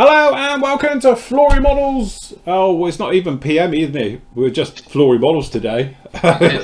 Hello and welcome to Flory Models. Oh, well, it's not even PM, isn't it? We're just Flory Models today.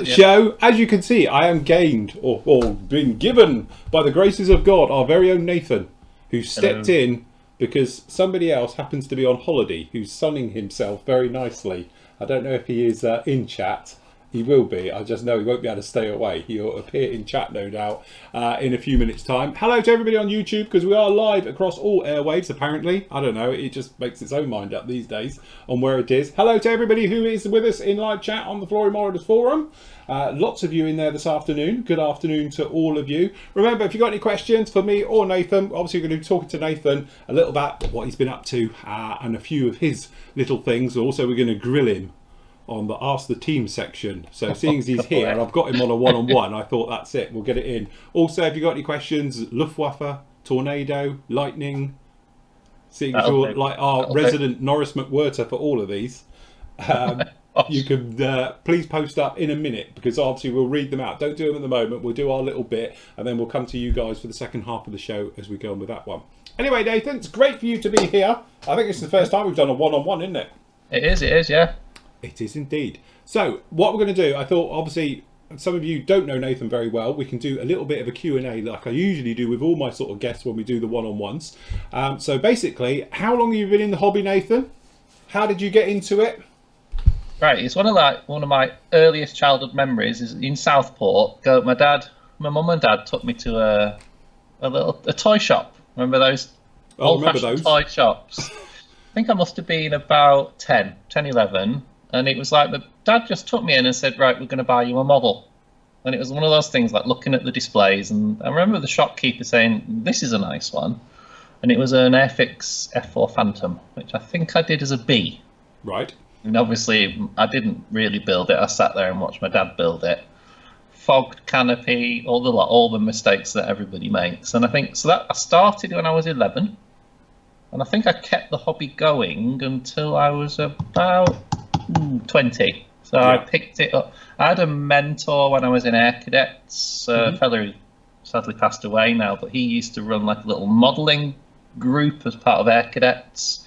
Show. As you can see, I am gained or been given by the graces of God our very own Nathan, who stepped in because somebody else happens to be on holiday, who's sunning himself very nicely. I don't know if he is in chat. He will be. I just know he won't be able to stay away. He'll appear in chat, no doubt, in a few minutes' time. Hello to everybody on YouTube, because we are live across all airwaves, apparently. I don't know. It just makes its own mind up these days on where it is. Hello to everybody who is with us in live chat on the Flory Models Forum. Lots of you in there this afternoon. Good afternoon to all of you. Remember, if you've got any questions for me or Nathan, obviously we're going to be talking to Nathan a little about what he's been up to and a few of his little things. Also, we're going to grill him on the Ask the Team section. So seeing as he's here and I've got him on a one-on-one, I thought that's it, we'll get it in. Also, if you've got any questions, Luftwaffe, Tornado, Lightning, seeing as you're like our resident Norris McWhirter for all of these, you can please post up in a minute, because obviously we'll read them out. Don't do them at the moment, we'll do our little bit and then we'll come to you guys for the second half of the show as we go on with that one. Anyway, Nathan, it's great for you to be here. I think it's the first time we've done a one-on-one, isn't it? It is, yeah. It is indeed. So what we're going to do, I thought, obviously some of you don't know Nathan very well. We can do a little bit of a Q&A like I usually do with all my sort of guests when we do the one-on-ones. So basically, how long have you been in the hobby, Nathan? How did you get into it? Right, it's one of my earliest childhood memories is in Southport. My mum and dad took me to a toy shop. Remember those old-fashioned toy shops? I think I must have been about 10, 11. And it was like the dad just took me in and said, right, we're going to buy you a model. And it was one of those things like looking at the displays. And I remember the shopkeeper saying, this is a nice one. And it was an Airfix F4 Phantom, which I think I did as a B. Right. And obviously I didn't really build it. I sat there and watched my dad build it. Fogged canopy, all the mistakes that everybody makes. And I think, so that I started when I was 11. And I think I kept the hobby going until I was about 20. So yeah. I picked it up. I had a mentor when I was in Air Cadets, a fellow who sadly passed away now, but he used to run like a little modelling group as part of Air Cadets.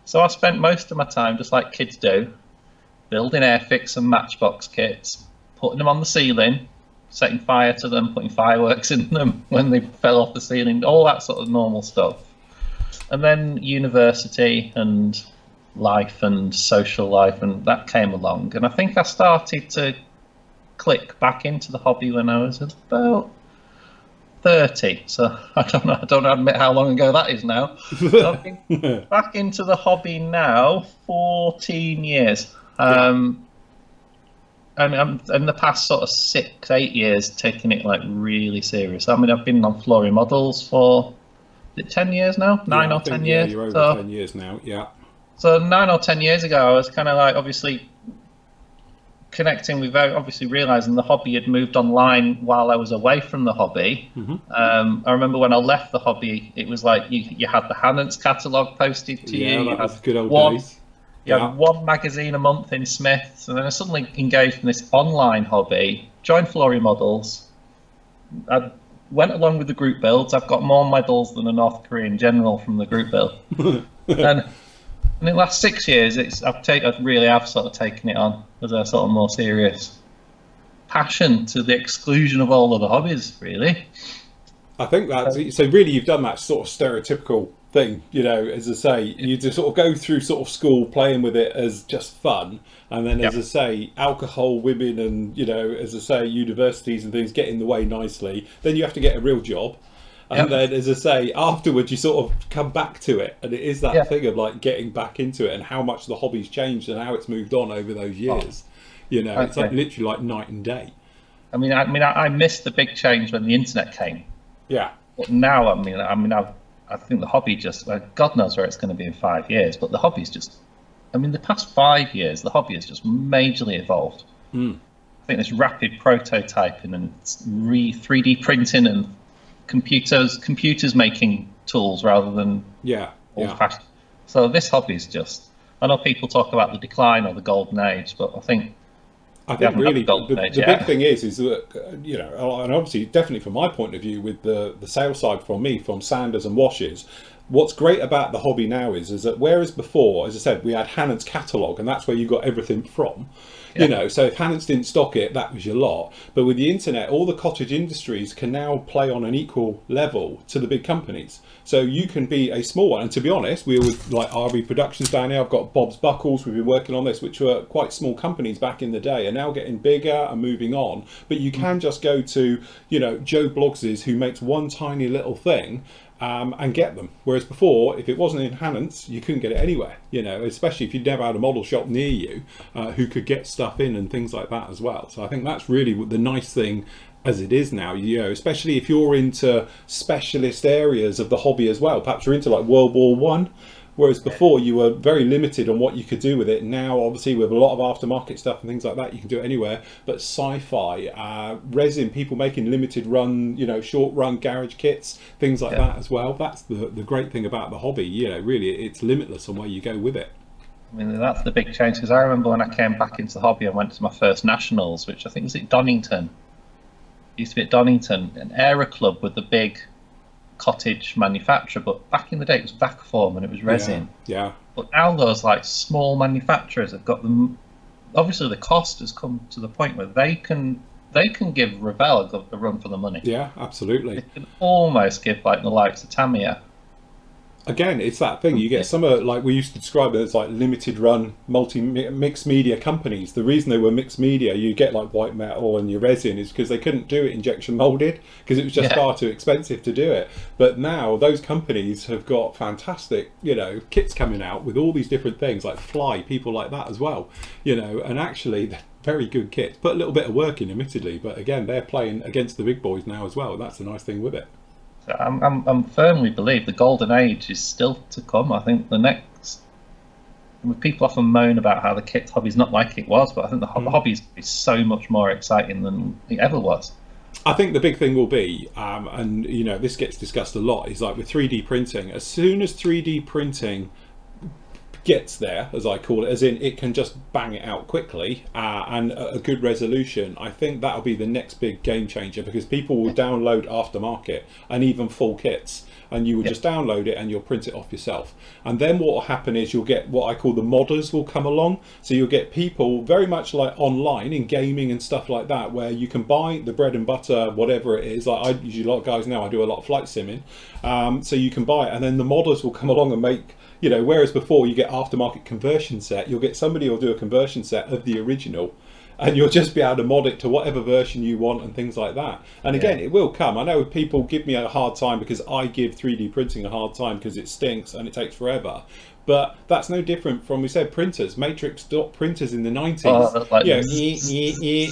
So I spent most of my time, just like kids do, building Airfix and Matchbox kits, putting them on the ceiling, setting fire to them, putting fireworks in them when they fell off the ceiling, all that sort of normal stuff. And then university and life and social life, and that came along. And I think I started to click back into the hobby when I was about 30. So I don't admit how long ago that is now. So I've been back into the hobby now 14 years. And I'm in the past sort of 6-8 years taking it like really serious. I mean, I've been on Flory Models for 10 years now, 9 or 10 years. Yeah, you're over 10 years now, yeah. So 9 or 10 years ago, I was kind of like obviously connecting with, obviously realising the hobby had moved online while I was away from the hobby. I remember when I left the hobby, it was like you had the Hannant's catalogue posted to you. That was good old days. You had one magazine a month in Smith's, and then I suddenly engaged in this online hobby, joined Flory Models. I went along with the group builds. I've got more medals than a North Korean general from the group build. And in the last 6 years, I really have sort of taken it on as a sort of more serious passion to the exclusion of all other hobbies, really. I think that's so. Really, you've done that sort of stereotypical thing, you know. As I say, you just sort of go through sort of school playing with it as just fun, and then, as I say, alcohol, women, and as I say, universities and things get in the way nicely. Then you have to get a real job. And then, as I say, afterwards you sort of come back to it, and it is that thing of like getting back into it, and how much the hobby's changed and how it's moved on over those years. It's like literally like night and day. I missed the big change when the internet came. Yeah. But now, I think the hobby just, God knows where it's going to be in 5 years, but the hobby's just, the past 5 years, the hobby has just majorly evolved. I think this rapid prototyping and 3D printing and computers making tools rather than old-fashioned. So this hobby is just, I know people talk about the decline or the golden age, but I think really the big thing is that and obviously definitely from my point of view with the sales side from Sanders and washes, what's great about the hobby now is that whereas before, as I said, we had Hannant's catalogue, and that's where you got everything from. Yeah. You know, so if Hannant's didn't stock it, that was your lot. But with the internet, all the cottage industries can now play on an equal level to the big companies. So you can be a small one. And to be honest, we were like RV Productions down here. I've got Bob's Buckles. We've been working on this, which were quite small companies back in the day, are now getting bigger and moving on. But you can just go to, you know, Joe Bloggs's, who makes one tiny little thing, and get them. Whereas before, if it wasn't in Hannant's, you couldn't get it anywhere, you know, especially if you never had a model shop near you who could get stuff in and things like that as well. So I think that's really the nice thing as it is now, you know, especially if you're into specialist areas of the hobby as well. Perhaps you're into like World War One. Whereas before you were very limited on what you could do with it. Now, obviously, with a lot of aftermarket stuff and things like that, you can do it anywhere. But sci-fi, resin, people making limited run, you know, short run garage kits, things like that as well. That's the great thing about the hobby. You know, really, it's limitless on where you go with it. I mean, that's the big change, because I remember when I came back into the hobby, I went to my first nationals, which I think was at Donington. It used to be at Donington, an Aero Club with the big cottage manufacturer, but back in the day it was Vacuform and it was resin. Yeah. But now those like small manufacturers have got them. Obviously, the cost has come to the point where they can give Revell a run for the money. Yeah, absolutely. They can almost give like the likes of Tamiya. Again, it's that thing. You get some like we used to describe it as like limited run mixed media companies. The reason they were mixed media, you get like white metal and your resin, is because they couldn't do it injection molded because it was just far too expensive to do it. But now those companies have got fantastic, you know, kits coming out with all these different things like Fly, people like that as well, you know, and actually they're very good kits. Put a little bit of work in, admittedly, but again, they're playing against the big boys now as well. That's the nice thing with it. I'm firmly believe the golden age is still to come. I think the next, people often moan about how the kit hobby is not like it was, but I think the hobby is so much more exciting than it ever was. I think the big thing will be, and you know, this gets discussed a lot, is like with 3D printing. As soon as 3D printing gets there, as I call it, as in it can just bang it out quickly and a good resolution, I think that'll be the next big game changer, because people will download aftermarket and even full kits, and you will just download it and you'll print it off yourself. And then what will happen is you'll get what I call the modders will come along. So you'll get people very much like online in gaming and stuff like that, where you can buy the bread and butter, whatever it is. Like I usually, a lot of guys now, I do a lot of flight simming, so you can buy it, and then the modders will come along and make, you know, whereas before you get aftermarket conversion set, you'll get somebody who'll do a conversion set of the original, and you'll just be able to mod it to whatever version you want and things like that. And again, it will come. I know people give me a hard time because I give 3D printing a hard time because it stinks and it takes forever. But that's no different from, we said, printers, matrix dot printers in the 90s.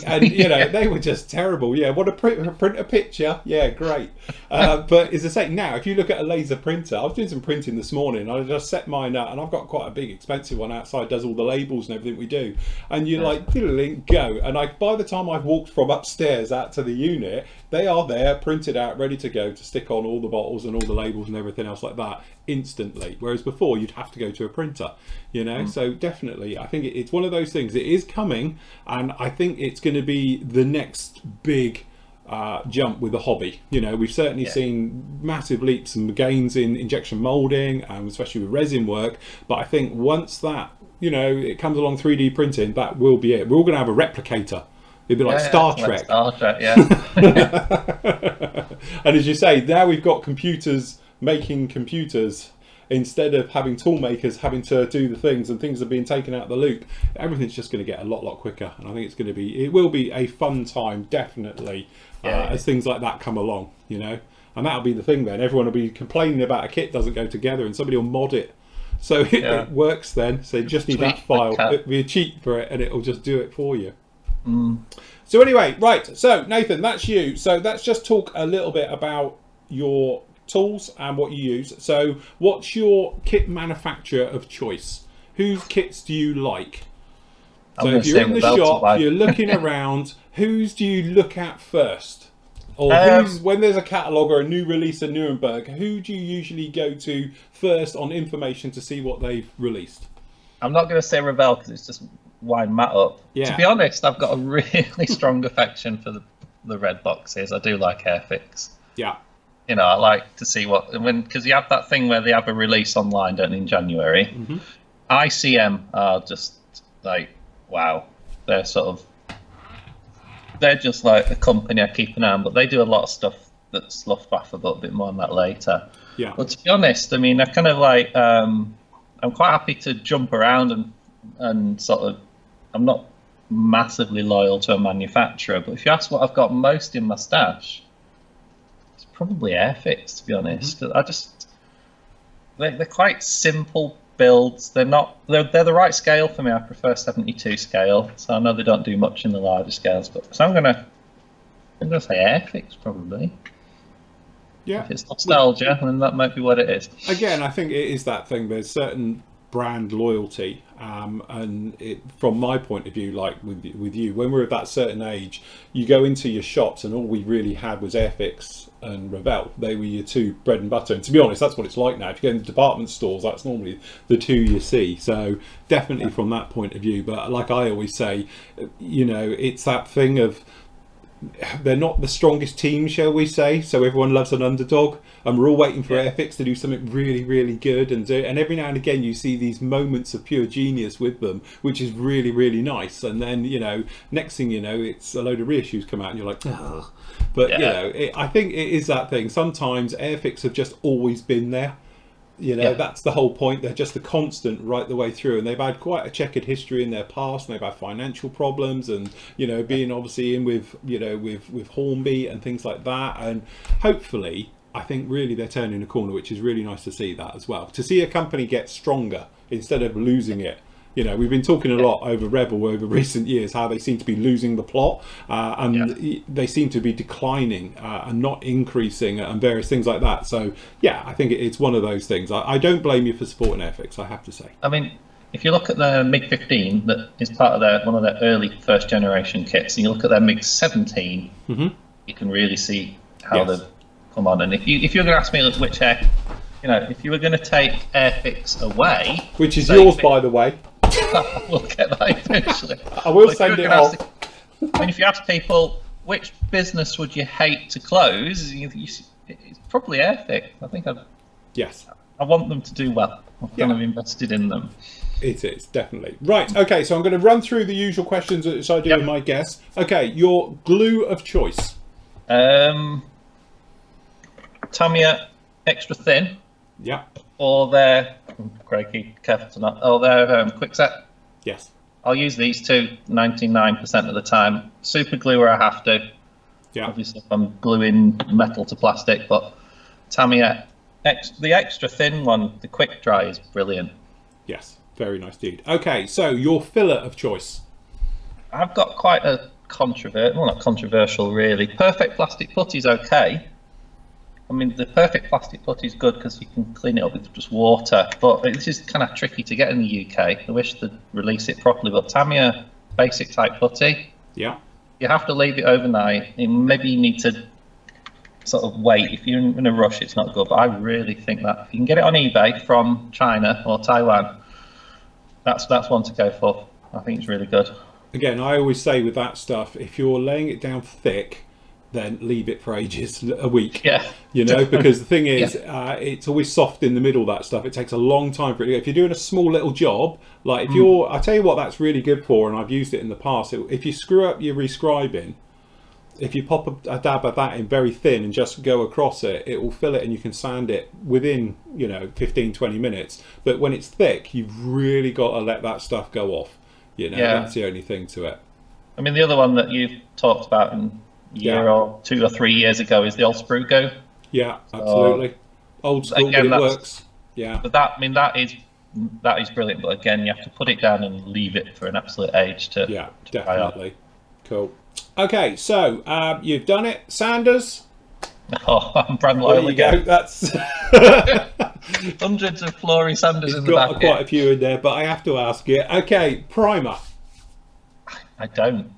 And you know, they were just terrible. Yeah, what a print a picture. Yeah, great. But as I say, now if you look at a laser printer, I was doing some printing this morning. I just set mine up, and I've got quite a big, expensive one outside. Does all the labels and everything we do. And you're like, go. And by the time I've walked from upstairs out to the unit, they are there, printed out, ready to go to stick on all the bottles and all the labels and everything else like that instantly. Whereas before you'd have to go to a printer, you know. So definitely, I think it's one of those things. It is coming, and I think it's going to be the next big jump with the hobby. You know, we've certainly seen massive leaps and gains in injection molding, and especially with resin work. But I think once that, you know, it comes along 3D printing, that will be it. We're all going to have a replicator. It'd be like Star Trek. Like Star Trek, And as you say, now we've got computers making computers instead of having tool makers having to do the things, and things are being taken out of the loop. Everything's just going to get a lot quicker, and I think it will be a fun time, definitely, as things like that come along, you know. And that'll be the thing then. Everyone will be complaining about a kit doesn't go together, and somebody will mod it so it works then. So you just need that file. It'll be a cheat for it, and it'll just do it for you. So anyway, right, so Nathan, that's you. So let's just talk a little bit about your tools and what you use. So what's your kit manufacturer of choice? Whose kits do you like? So if you're in the shop, you're looking around, whose do you look at first? Or when there's a catalogue or a new release of Nuremberg, who do you usually go to first on information to see what they've released? I'm not going to say Revell because it's just wind Matt up. To be honest, I've got a really strong affection for the red boxes. I do like Airfix. Yeah. You know, I like to see because you have that thing where they have a release online, don't they, in January. ICM are just like, wow, they're just like a company I keep an eye on, but they do a lot of stuff that's Luftwaffe, but a bit more on that later. Yeah. But to be honest, I mean, I kind of like, I'm quite happy to jump around and sort of, I'm not massively loyal to a manufacturer, but if you ask what I've got most in my stash, it's probably Airfix, to be honest. They're quite simple builds. They're the right scale for me. I prefer 72 scale, so I know they don't do much in the larger scales, but so I'm gonna say Airfix probably. Yeah. If it's nostalgia, then that might be what it is. Again, I think it is that thing. There's certain brand loyalty, and from my point of view, like with you, when we're at that certain age, you go into your shops and all we really had was Airfix and Revell. They were your two bread and butter, and to be honest, that's what it's like now. If you go into department stores, that's normally the two you see. So definitely from that point of view, but like I always say, you know, it's that thing of they're not the strongest team, shall we say, so everyone loves an underdog, and we're all waiting for Airfix to do something really, really good, and every now and again you see these moments of pure genius with them, which is really, really nice, and then, you know, next thing you know, it's a load of reissues come out and you're like, oh. But you know, I think it is that thing. Sometimes Airfix have just always been there. You know, that's the whole point. They're just a constant right the way through, and they've had quite a checkered history in their past, and they've had financial problems, and, you know, being obviously in with, you know, with Hornby and things like that, and hopefully I think really they're turning a corner, which is really nice to see that as well, to see a company get stronger instead of losing it. You know, we've been talking a lot over Rebel over recent years, how they seem to be losing the plot, and they seem to be declining and not increasing, and various things like that. So, yeah, I think it's one of those things. I don't blame you for supporting Airfix, I have to say. I mean, if you look at the MiG-15, that is part of one of their early first-generation kits, and you look at their MiG-17, you can really see how they've come on. And if you're going to ask me which air, you know, if you were going to take Airfix away, which is yours, by the way. We'll get that eventually. I will send it off. I mean, if you ask people which business would you hate to close, it's probably Airfix. I think I want them to do well. I've kind of invested in them. It is, definitely. Right, okay, so I'm going to run through the usual questions as I do with my guests. Okay, your glue of choice. Tamiya Extra Thin. Yeah. Or their, crikey, careful to not, or their Quickset. Yes. I'll use these two 99% of the time. Super glue where I have to. Yeah. Obviously, if I'm gluing metal to plastic, but Tamiya, the Extra Thin one, the quick dry is brilliant. Yes, very nice indeed. Okay, so your filler of choice. I've got quite a not controversial really. Perfect Plastic Putty's okay. I mean, the Perfect Plastic Putty is good because you can clean it up with just water, but this is kind of tricky to get in the UK. I wish they'd release it properly, but Tamiya basic type putty, you have to leave it overnight, and maybe you need to sort of wait. If you're in a rush, it's not good, but I really think that if you can get it on eBay from China or Taiwan, that's one to go for. I think it's really good. Again, I always say with that stuff, if you're laying it down thick, then leave it for ages, a week. You know, because the thing is, it's always soft in the middle, that stuff. It takes a long time for it to go. If you're doing a small little job, like if you're, I tell you what that's really good for, and I've used it in the past, if you screw up your rescribing, if you pop a dab of that in very thin and just go across it, it will fill it, and you can sand it within, you know, 15-20 minutes. But when it's thick, you've really got to let that stuff go off. You know, that's the only thing to it. I mean, the other one that you've talked about in year or 2 or 3 years ago is the old Sprue Go. Yeah, absolutely. Old school, again, but it works. Yeah. But that is brilliant. But again, you have to put it down and leave it for an absolute age to. Yeah, definitely. Cool. Okay, so you've done it, Sanders. Oh, I'm brand loyal again. That's hundreds of Flory Sanders in the back. Got quite a few in there, but I have to ask you. Okay, primer. I don't.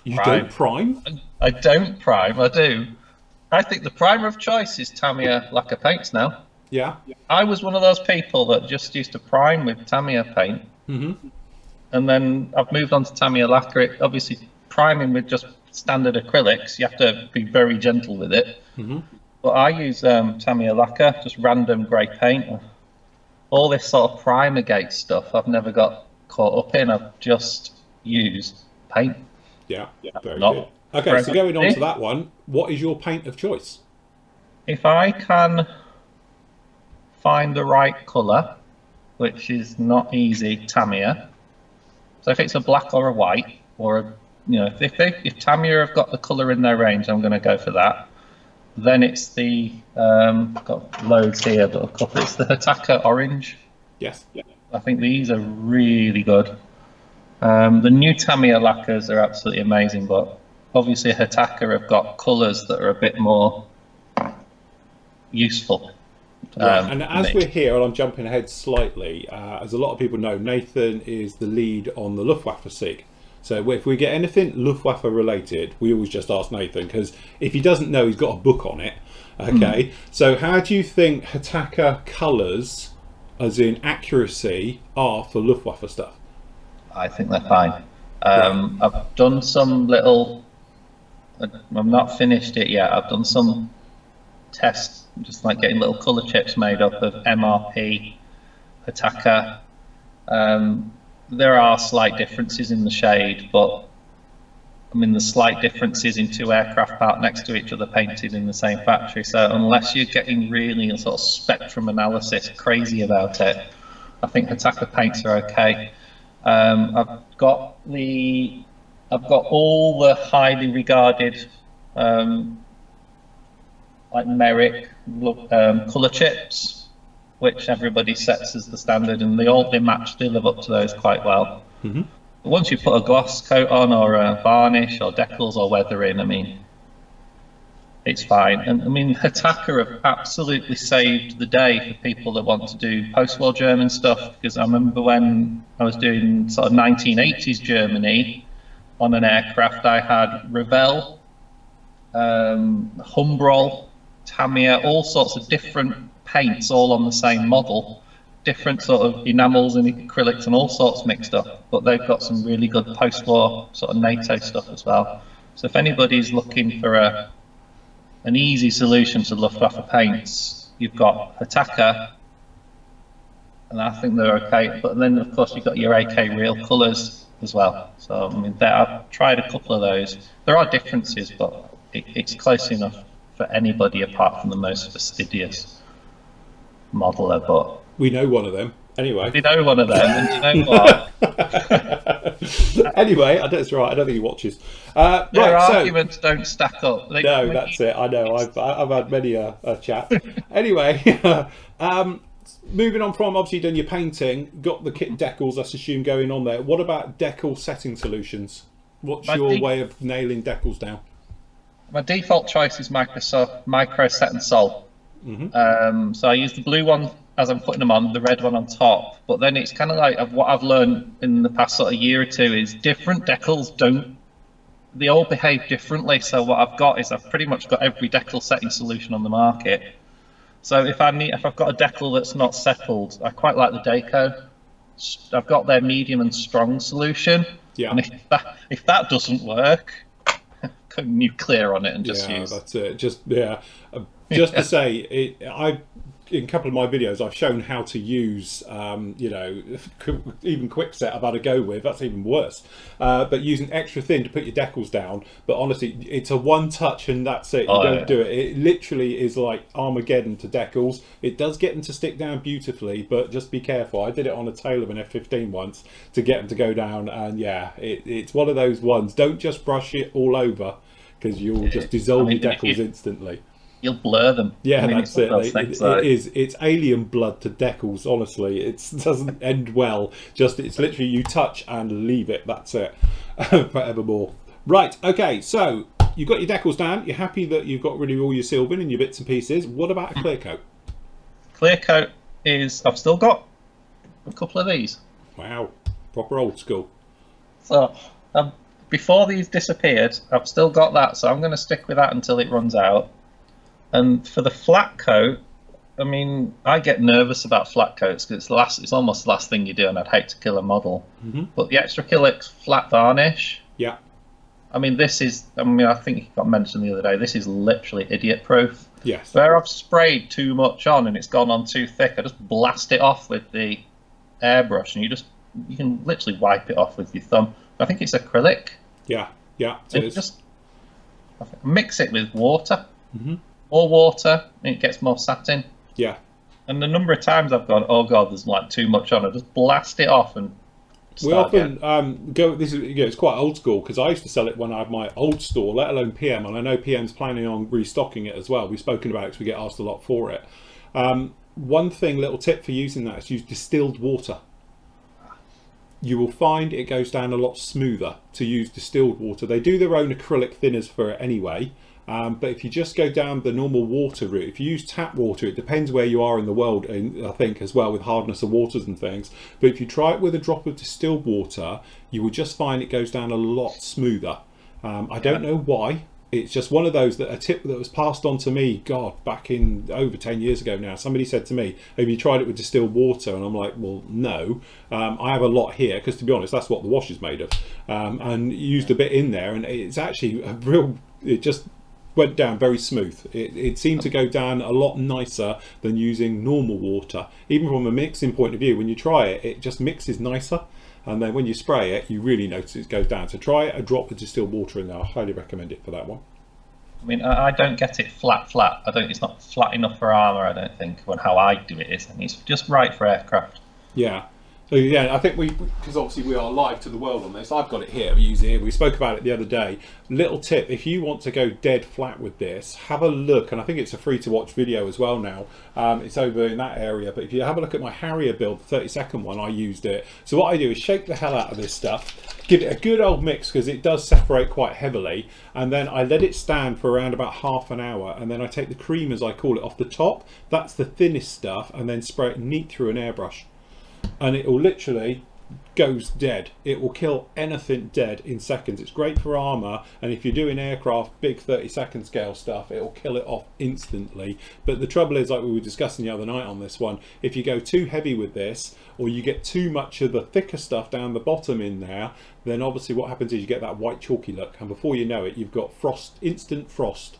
You don't prime? I don't prime. I do. I think the primer of choice is Tamiya lacquer paints now. Yeah. I was one of those people that just used to prime with Tamiya paint, and then I've moved on to Tamiya lacquer. Obviously, priming with just standard acrylics, you have to be very gentle with it. But I use Tamiya lacquer, just random grey paint. All this sort of Primagate stuff I've never got caught up in. I've just used paint. Yeah, very good. Okay, so going on to that one, what is your paint of choice? If I can find the right colour, which is not easy, Tamiya. So if it's a black or a white, or a, if Tamiya have got the colour in their range, I'm going to go for that. Then it's the I've got loads here, but a couple. It's the Hataka orange. Yes. Yeah. I think these are really good. The new Tamiya lacquers are absolutely amazing, but obviously Hataka have got colours that are a bit more useful. Right. And as we're here, and I'm jumping ahead slightly, as a lot of people know, Nathan is the lead on the Luftwaffe SIG. So if we get anything Luftwaffe related, we always just ask Nathan, because if he doesn't know, he's got a book on it. Okay. So how do you think Hataka colours, as in accuracy, are for Luftwaffe stuff? I think they're fine. I've done some little. I've not finished it yet. I've done some tests, just like getting little colour chips made up of MRP, Hataka. There are slight differences in the shade, but I mean the slight differences in two aircraft parked next to each other painted in the same factory. So unless you're getting really a sort of spectrum analysis crazy about it, I think Hataka paints are okay. I've got all the highly regarded like Merrick colour chips, which everybody sets as the standard, and they live up to those quite well. But once you put a gloss coat on, or a varnish, or decals, or weathering, I mean, it's fine. And I mean, Hataka have absolutely saved the day for people that want to do post-war German stuff, because I remember when I was doing sort of 1980s Germany on an aircraft, I had Revell, Humbrol, Tamiya, all sorts of different paints all on the same model, different sort of enamels and acrylics and all sorts mixed up, but they've got some really good post-war sort of NATO stuff as well. So if anybody's looking for an easy solution to Luftwaffe paints, you've got Hataka, and I think they're okay. But then, of course, you've got your AK real colours as well. So, I mean, I've tried a couple of those. There are differences, but it's close enough for anybody apart from the most fastidious modeler. But we know one of them. Anyway. We know one of them, and do you know what? Anyway, that's right. I don't think he watches. Their arguments don't stack up. No, that's it. I know. I've had many a chat. Anyway, moving on from obviously done your painting, got the kit decals, let's assume, going on there. What about decal setting solutions? What's your way of nailing decals down? My default choice is Microsoft Micro Set and Sol. So I use the blue one as I'm putting them on, the red one on top. But then it's kind of like what I've learned in the past sort of year or two is different decals they all behave differently. So what I've got is I've pretty much got every decal setting solution on the market. So if I've got a decal that's not settled, I quite like the Deco. I've got their medium and strong solution. Yeah. And if that doesn't work, go nuclear on it and just use. That's it. Just to say, in a couple of my videos, I've shown how to use, even Quickset I've had a go with. That's even worse. But using extra thin to put your decals down. But honestly, it's a one touch and that's it. You don't do it. It literally is like Armageddon to decals. It does get them to stick down beautifully, but just be careful. I did it on a tail of an F-15 once to get them to go down, and it's one of those ones. Don't just brush it all over, because you'll just dissolve your decals instantly. You'll blur them. Yeah, that's it. It's alien blood to decals, honestly. It doesn't end well. It's literally you touch and leave it. That's it. Forevermore. Right, okay, so you've got your decals down. You're happy that you've got rid of all your silvering and your bits and pieces. What about a clear coat? Clear coat is... I've still got a couple of these. Wow, proper old school. So, before these disappeared, I've still got that, so I'm going to stick with that until it runs out. And for the flat coat, I mean, I get nervous about flat coats because it's almost the last thing you do, and I'd hate to kill a model. But the extra acrylic flat varnish, I mean, this is, I mean, I think it got mentioned the other day, this is literally idiot proof. Yes. Where I've sprayed too much on and it's gone on too thick, I just blast it off with the airbrush, and you can literally wipe it off with your thumb. I think it's acrylic. Yeah, yeah. So just mix it with water. More water, and it gets more satin. Yeah. And the number of times I've gone, oh god, there's like too much on, I just blast it off and we often go. This is, it's quite old school, because I used to sell it when I had my old store, let alone PM, and I know PM's planning on restocking it as well. We've spoken about it because we get asked a lot for it. One little tip for using that is use distilled water. You will find it goes down a lot smoother to use distilled water. They do their own acrylic thinners for it anyway. But if you just go down the normal water route, if you use tap water, it depends where you are in the world, I think, as well, with hardness of waters and things. But if you try it with a drop of distilled water, you will just find it goes down a lot smoother. I don't know why. It's just one of those, that a tip that was passed on to me, God, back in over 10 years ago now. Somebody said to me, have you tried it with distilled water? And I'm like, well, no. I have a lot here, because to be honest, that's what the wash is made of. And used a bit in there, and it's actually a real, it just went down very smooth. It seemed to go down a lot nicer than using normal water. Even from a mixing point of view, when you try it, it just mixes nicer. And then when you spray it, you really notice it goes down. So try a drop of distilled water in there. I highly recommend it for that one. I mean, I don't get it flat. It's not flat enough for armour, I don't think, when how I do it is. And it's just right for aircraft. Yeah. So yeah, I think because obviously we are live to the world on this. I've got it here, we use it here. We spoke about it the other day. Little tip, if you want to go dead flat with this, have a look, and I think it's a free to watch video as well now. It's over in that area, but if you have a look at my Harrier build, the 30-second one, I used it. So what I do is shake the hell out of this stuff, give it a good old mix, because it does separate quite heavily, and then I let it stand for around about half an hour, and then I take the cream, as I call it, off the top. That's the thinnest stuff, and then spray it neat through an airbrush. And it will literally goes dead. It will kill anything dead in seconds. It's great for armor, and if you're doing aircraft, big 30-second scale stuff, it will kill it off instantly. But the trouble is, like we were discussing the other night on this one, if you go too heavy with this, or you get too much of the thicker stuff down the bottom in there, then obviously what happens is you get that white chalky look, and before you know it, you've got frost, instant frost.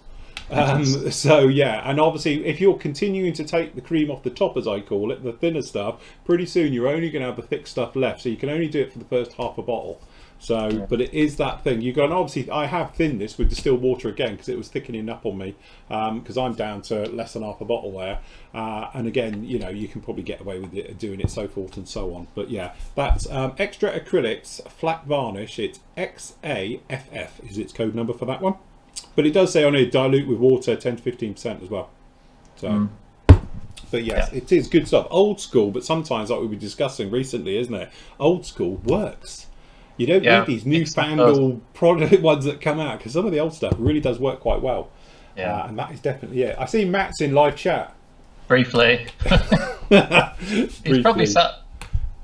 So yeah, and obviously if you're continuing to take the cream off the top, as I call it, the thinner stuff, pretty soon you're only going to have the thick stuff left, so you can only do it for the first half a bottle. So yeah. But it is that thing you go, and obviously I have thinned this with distilled water again, because it was thickening up on me, because I'm down to less than half a bottle there, and again, you know, you can probably get away with it doing it, so forth and so on. But yeah, that's Extra Acrylics Flat Varnish. It's XAFF is its code number for that one. But it does say on here, dilute with water 10 to 15% as well. So, but yes, yeah. It is good stuff. Old school, but sometimes, like we were discussing recently, isn't it? Old school works. You don't need these newfangled product ones that come out, because some of the old stuff really does work quite well. Yeah, and that is definitely it. I see Matt's in live chat. Briefly. He's probably sat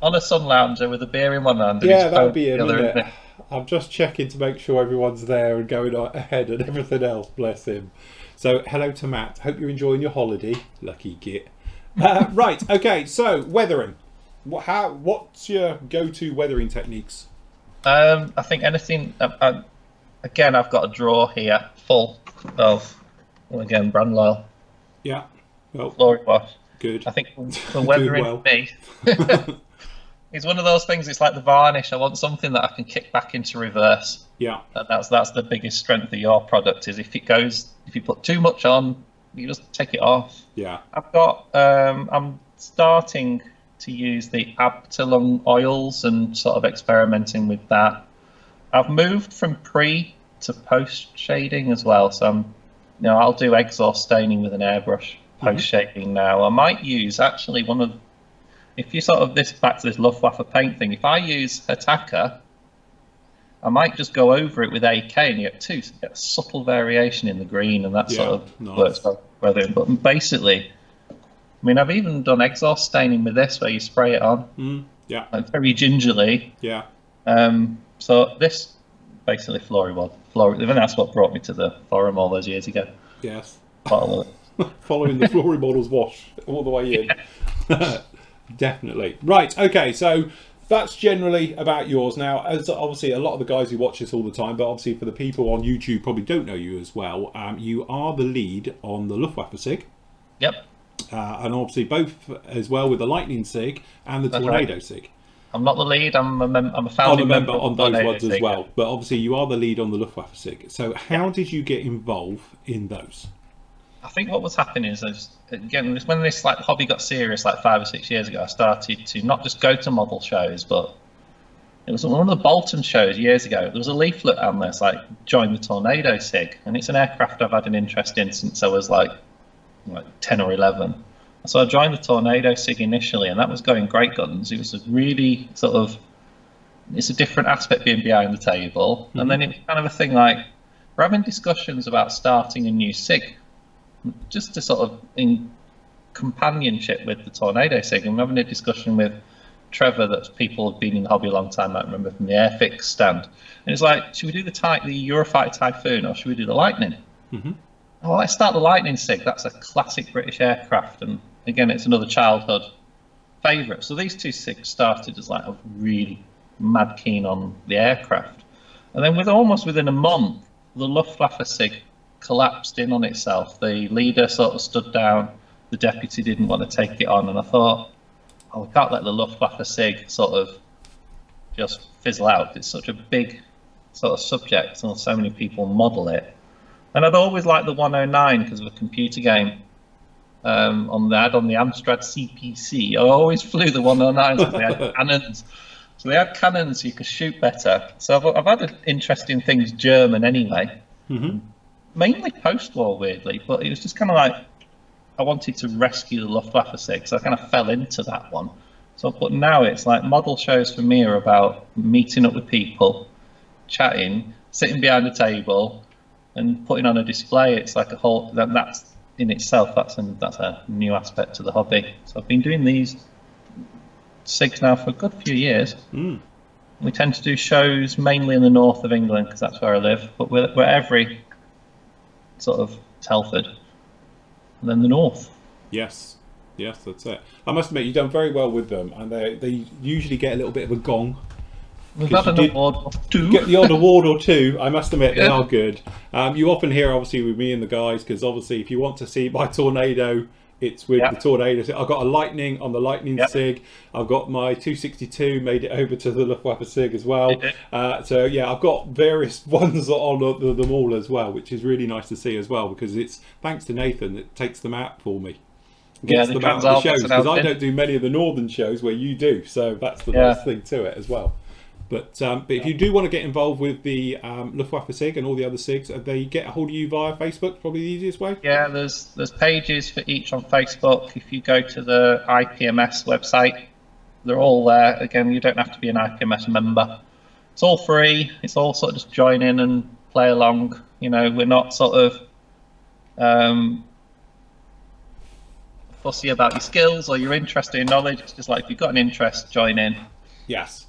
on a sun lounger with a beer in one hand. Yeah, that would be him, isn't it? I'm just checking to make sure everyone's there and going ahead and everything else, bless him. So hello to Matt, hope you're enjoying your holiday, lucky git. Right, okay, so weathering. What's your go-to weathering techniques? I think anything, again, I've got a drawer here full of, again, brand loyal. Yeah, well, Flooring wash. Good. I think for weathering for me, it's one of those things. It's like the varnish. I want something that I can kick back into reverse. Yeah, that's the biggest strength of your product. Is if you put too much on, you just take it off. Yeah, I've got. I'm starting to use the Abtalung oils and sort of experimenting with that. I've moved from pre to post shading as well. So I'll do exhaust staining with an airbrush post shading now. I might use actually one of. If you sort of back to this Luftwaffe paint thing, if I use Attacker, I might just go over it with AK, and you get a subtle variation in the green, and that sort of works well. But basically, I mean, I've even done exhaust staining with this, where you spray it on, like very gingerly. Yeah. So this basically Florimod, and that's what brought me to the forum all those years ago. Yes. Following the Florimodels wash all the way in. Yeah. Definitely. Right, okay, so that's generally about yours. Now, as obviously a lot of the guys who watch this all the time, but obviously for the people on YouTube probably don't know you as well, you are the lead on the Luftwaffe SIG. Yep. And obviously both as well with the Lightning SIG and the Tornado SIG. I'm not the lead. I'm a founding member on those ones as well. Yeah. But obviously you are the lead on the Luftwaffe SIG. So how did you get involved in those? I think what was happening is, again, when this like hobby got serious, like 5 or 6 years ago, I started to not just go to model shows, but it was one of the Bolton shows years ago. There was a leaflet on there, it's like join the Tornado SIG, and it's an aircraft I've had an interest in since I was like 10 or 11. So I joined the Tornado SIG initially, and that was going great guns. It was a really sort of, it's a different aspect being behind the table. And then it was kind of a thing like, we're having discussions about starting a new SIG, just to sort of in companionship with the Tornado SIG. And we're having a discussion with Trevor, that people have been in the hobby a long time, I remember from the Airfix stand. And it's like, should we do the Eurofighter Typhoon, or should we do the Lightning? Oh, let's start the Lightning SIG. That's a classic British aircraft, and again, it's another childhood favourite. So these two SIGs started as like a really mad keen on the aircraft, and then almost within a month, the Luftwaffe SIG collapsed in on itself. The leader sort of stood down, the deputy didn't want to take it on, and I thought, oh, we can't let the Luftwaffe SIG sort of just fizzle out. It's such a big sort of subject, and so many people model it. And I'd always liked the 109 because of a computer game on the Amstrad CPC. I always flew the 109s because they had cannons. So they had cannons, so you could shoot better. So I've had an interest in things German anyway, mainly post-war, weirdly. But it was just kind of like I wanted to rescue the Luftwaffe SIG, so I kind of fell into that one. So, but now it's like model shows for me are about meeting up with people, chatting, sitting behind a table, and putting on a display. It's like a whole, that's in itself, that's a new aspect to the hobby. So I've been doing these SIGs now for a good few years. We tend to do shows mainly in the north of England because that's where I live, but we're every sort of Telford and then the north. Yes, that's it. I must admit, you've done very well with them, and they usually get a little bit of a gong. We've had an award or two. Get the odd award or two. I must admit, they are good. You often hear, obviously, with me and the guys, because obviously, if you want to see my Tornado, it's with the Tornado. I've got a Lightning on the Lightning SIG. I've got my 262, made it over to the Luftwaffe SIG as well. So yeah, I've got various ones on them all as well, which is really nice to see as well, because it's thanks to Nathan that takes them out for me. Gets them out of the shows, because I don't do many of the northern shows where you do. So that's the nice thing to it as well. But if you do want to get involved with the Luftwaffe SIG and all the other SIGs, they get a hold of you via Facebook, probably the easiest way. Yeah, there's pages for each on Facebook. If you go to the IPMS website, they're all there. Again, you don't have to be an IPMS member. It's all free. It's all sort of just join in and play along. You know, we're not sort of fussy about your skills or your interest in knowledge. It's just like if you've got an interest, join in. Yes.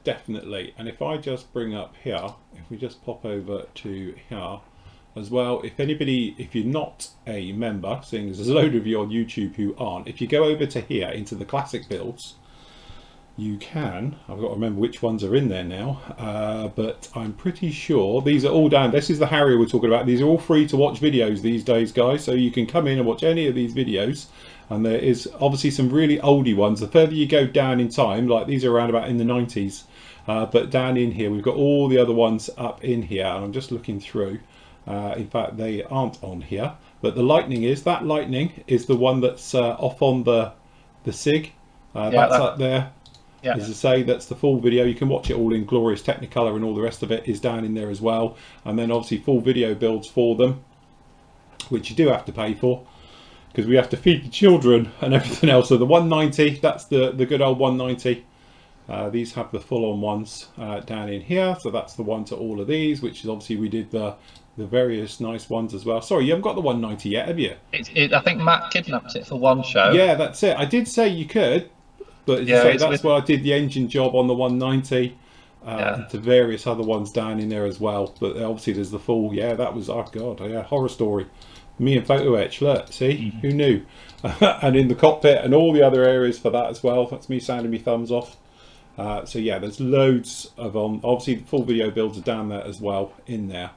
Definitely. And if I just bring up here, if we just pop over to here as well, if you're not a member, seeing as there's a load of you on YouTube who aren't, if you go over to here into the classic builds, you can, I've got to remember which ones are in there now, but I'm pretty sure these are all down. This is the Harrier we're talking about. These are all free to watch videos these days, guys, so you can come in and watch any of these videos. And there is obviously some really oldie ones. The further you go down in time, like these are around about in the 90s, but down in here we've got all the other ones up in here, and I'm just looking through. In fact, they aren't on here, but the Lightning is, that Lightning is the one that's off on the SIG. That's up there. As I say, that's the full video. You can watch it all in glorious Technicolor, and all the rest of it is down in there as well. And then obviously full video builds for them, which you do have to pay for, because we have to feed the children and everything else. So the 190, that's the good old 190. These have the full-on ones down in here. So that's the one to all of these, which is obviously we did the various nice ones as well. Sorry, you haven't got the 190 yet, have you? I think Matt kidnapped it for one show. Yeah, that's it. I did say you could, but as you say, that's why I did the engine job on the 190. To various other ones down in there as well. But obviously there's the full, that was, oh God, horror story. Me and Photo Etch, look, see, who knew? And in the cockpit and all the other areas for that as well. That's me sounding me thumbs off. So yeah, there's loads of obviously the full video builds are down there as well in there.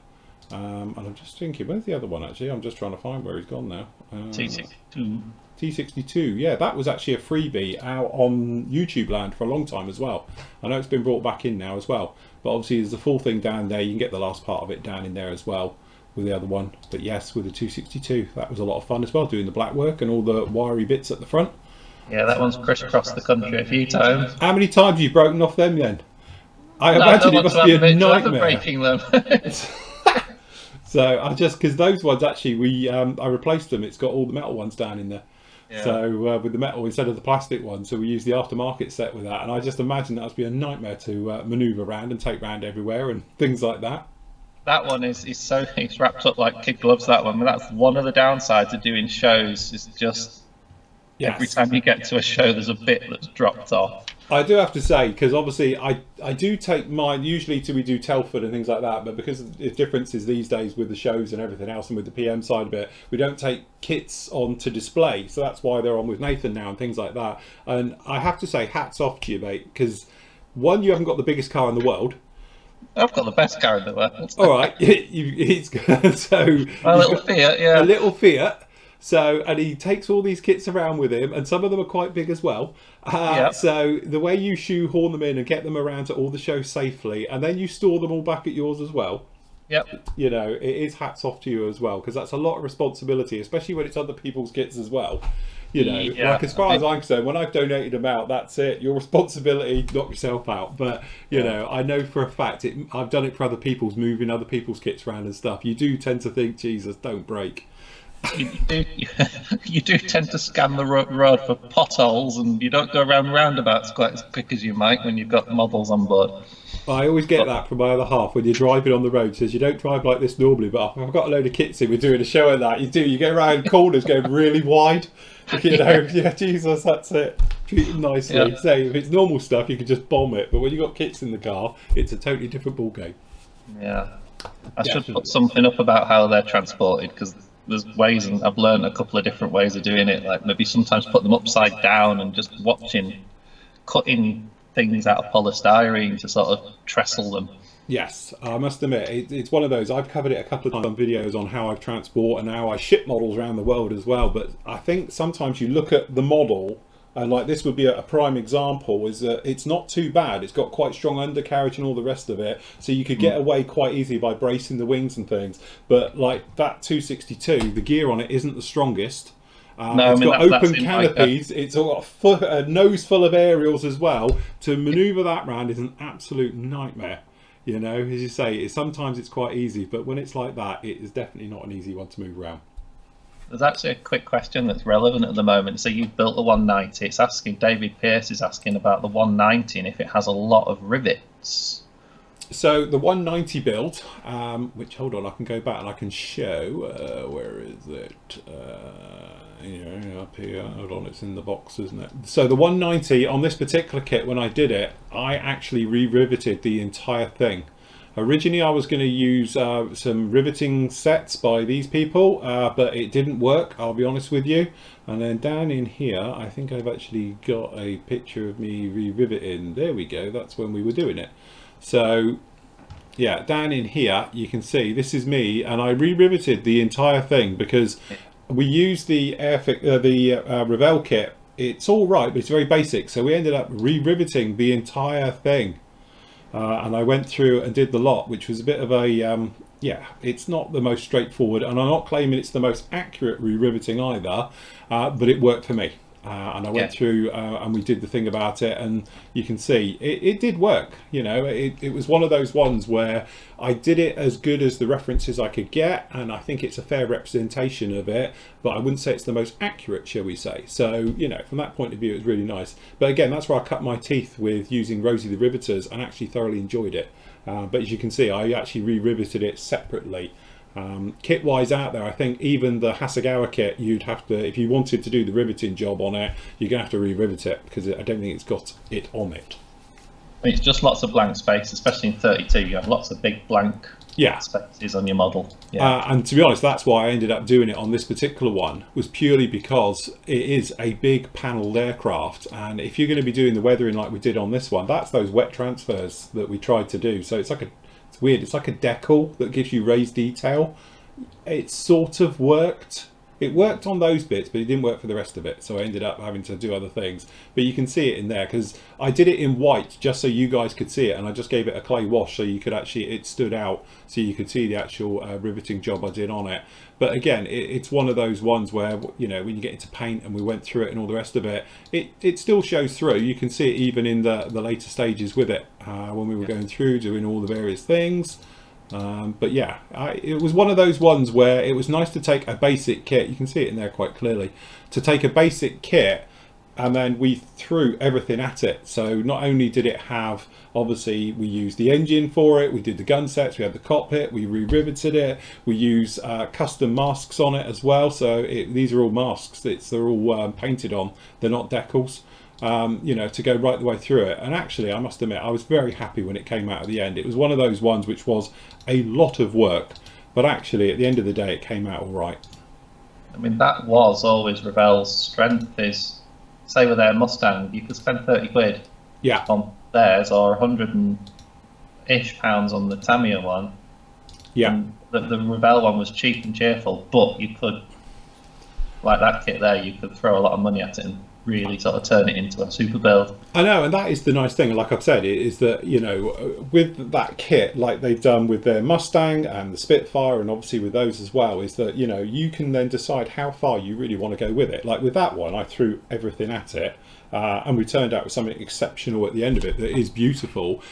And I'm just thinking, where's the other one actually? I'm just trying to find where he's gone now. T62. T62, yeah, that was actually a freebie out on YouTube land for a long time as well. I know it's been brought back in now as well, but obviously there's the full thing down there. You can get the last part of it down in there as well with the other one. But yes, with the 262, that was a lot of fun as well, doing the black work and all the wiry bits at the front. Yeah, that one's crisscrossed the country a few times. How many times have you broken off them then? I imagine it must be a nightmare. Breaking them. So I just, because those ones actually, I replaced them. It's got all the metal ones down in there. Yeah. So with the metal instead of the plastic one, so we use the aftermarket set with that. And I just imagine that must be a nightmare to manoeuvre around and take round everywhere and things like that. That one is so, it's wrapped up like kid gloves, that one. That's one of the downsides of doing shows, is just every time you get to a show there's a bit that's dropped off. I do have to say, because obviously I do take mine, usually we do Telford and things like that, but because of the differences these days with the shows and everything else and with the PM side of it, we don't take kits on to display, so that's why they're on with Nathan now and things like that. And I have to say, hats off to you, mate, because one, you haven't got the biggest car in the world. I've got the best car in the world. All right, he's so a little Fiat, yeah, a little Fiat. So, and he takes all these kits around with him, and some of them are quite big as well. Yep. So the way you shoehorn them in and get them around to all the shows safely, and then you store them all back at yours as well. Yep. You know, it is hats off to you as well, because that's a lot of responsibility, especially when it's other people's kits as well. You know, like as far as I'm concerned, when I've donated them out, that's it. Your responsibility, knock yourself out. But, you know, I know for a fact, I've done it for other people's, moving other people's kits around and stuff. You do tend to think, Jesus, don't break. You do tend to scan the road for potholes, and you don't go around roundabouts quite as quick as you might when you've got models on board. I always get that from my other half when you're driving on the road. Says you don't drive like this normally, but if I've got a load of kits in, we're doing a show at that. You do. You get around corners going really wide. You know, yeah, Jesus, that's it. Treat them nicely. Yeah. So if it's normal stuff, you can just bomb it. But when you've got kits in the car, it's a totally different ball game. Yeah, I should put something up about how they're transported, because there's ways, and I've learned a couple of different ways of doing it. Like maybe sometimes put them upside down and just cutting things out of polystyrene to sort of trestle them. Yes, I must admit, it's one of those. I've covered it a couple of times on videos on how I've transport and how I ship models around the world as well. But I think sometimes you look at the model, and like this would be a prime example, is that it's not too bad. It's got quite strong undercarriage and all the rest of it, so you could get away quite easily by bracing the wings and things. But like that 262, the gear on it isn't the strongest. It's got open canopies. It's got a nose full of aerials as well. To manoeuvre that round is an absolute nightmare. You know, as you say, sometimes it's quite easy, but when it's like that, it is definitely not an easy one to move around. There's actually a quick question that's relevant at the moment. So you've built the 190. It's asking, David Pierce is asking about the 190 and if it has a lot of rivets. So the 190 build, which, hold on, I can go back and I can show, where is it? Yeah, up here, hold on, it's in the box, isn't it? So the 190, on this particular kit, when I did it, I actually re-riveted the entire thing. Originally I was going to use some riveting sets by these people, but it didn't work, I'll be honest with you. And then down in here, I think I've actually got a picture of me re-riveting. There we go, that's when we were doing it. So yeah, down in here you can see this is me, and I re-riveted the entire thing because we used the Revell kit. It's all right, but it's very basic, so we ended up re-riveting the entire thing. And I went through and did the lot, which was a bit of a yeah, it's not the most straightforward, and I'm not claiming it's the most accurate re-riveting either, but it worked for me. And I went through and we did the thing about it, and you can see it did work. You know, it was one of those ones where I did it as good as the references I could get, and I think it's a fair representation of it, but I wouldn't say it's the most accurate, shall we say. So, you know, from that point of view, it was really nice. But again, that's where I cut my teeth with using Rosie the Riveters and actually thoroughly enjoyed it. But as you can see, I actually re-riveted it separately. Kit wise out there, I think even the Hasegawa kit, you'd have to, if you wanted to do the riveting job on it, you're gonna have to re-rivet it, because I don't think it's got it on it. It's just lots of blank space, especially in 32. You have lots of big blank Yeah. spaces on your model. Yeah. And to be honest, that's why I ended up doing it on this particular one, was purely because it is a big panelled aircraft. And if you're going to be doing the weathering like we did on this one, that's those wet transfers that we tried to do. So it's weird. It's like a decal that gives you raised detail. It sort of worked. It worked on those bits, but it didn't work for the rest of it. So I ended up having to do other things. But you can see it in there because I did it in white just so you guys could see it. And I just gave it a clay wash so you could actually, it stood out so you could see the actual riveting job I did on it. But again, it's one of those ones where, you know, when you get into paint and we went through it and all the rest of it, it still shows through. You can see it even in the later stages with it when we were going through doing all the various things. But yeah, it was one of those ones where it was nice to take a basic kit, you can see it in there quite clearly, to take a basic kit and then we threw everything at it. So not only did it have, obviously we used the engine for it, we did the gun sets, we had the cockpit, we re-riveted it, we used custom masks on it as well. So these are all masks, they're all painted on, they're not decals. You know, to go right the way through it. And actually, I must admit, I was very happy when it came out at the end. It was one of those ones which was a lot of work, but actually, at the end of the day, it came out all right. I mean, that was always Revell's strength is, say with their Mustang, you could spend 30 quid on theirs or 100-ish pounds on the Tamiya one. Yeah. And the Revell one was cheap and cheerful, but you could, like that kit there, you could throw a lot of money at it and really sort of turn it into a super build. I know, and that is the nice thing, like I've said, is that, you know, with that kit, like they've done with their Mustang and the Spitfire, and obviously with those as well, is that, you know, you can then decide how far you really want to go with it. Like with that one, I threw everything at it, and we turned out with something exceptional at the end of it that is beautiful.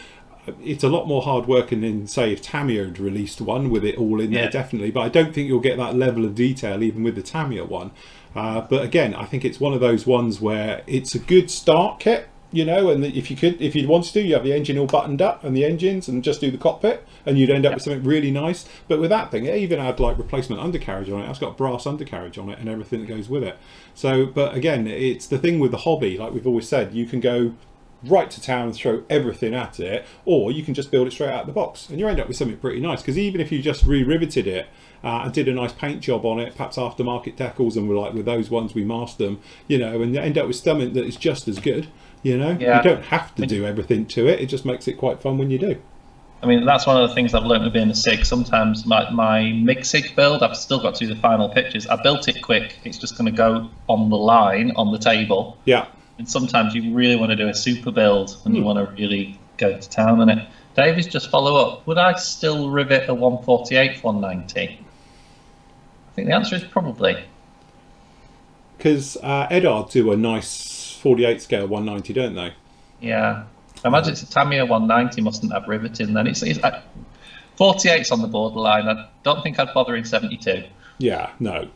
It's a lot more hard working than, say, if Tamiya had released one with it all in there, definitely. But I don't think you'll get that level of detail even with the Tamiya one. But again, I think it's one of those ones where it's a good start kit, you know, and if you wanted to, you have the engine all buttoned up and the engines and just do the cockpit and you'd end up with something really nice. But with that thing, it even had like replacement undercarriage on it. It's got brass undercarriage on it and everything that goes with it. So, but again, it's the thing with the hobby, like we've always said, you can go right to town and throw everything at it, or you can just build it straight out of the box and you end up with something pretty nice. Because even if you just re-riveted it and did a nice paint job on it, perhaps aftermarket decals, and we're like with those ones we masked them, you know, and you end up with something that is just as good, you know. You don't have to do everything to it, it just makes it quite fun when you do. I mean, that's one of the things I've learned with being a SIG. Sometimes my MIG-SIG build, I've still got to do the final pictures. I built it quick, it's just going to go on the line on the table. Yeah. And sometimes you really want to do a super build and you want to really go to town on it. David's just follow up. Would I still rivet a 1/48 190? I think the answer is probably. Because Edard do a nice 48 scale 190, don't they? Yeah. I imagine it's a Tamiya 190 mustn't have riveting then. It's 48's on the borderline. I don't think I'd bother in 72. Yeah, no.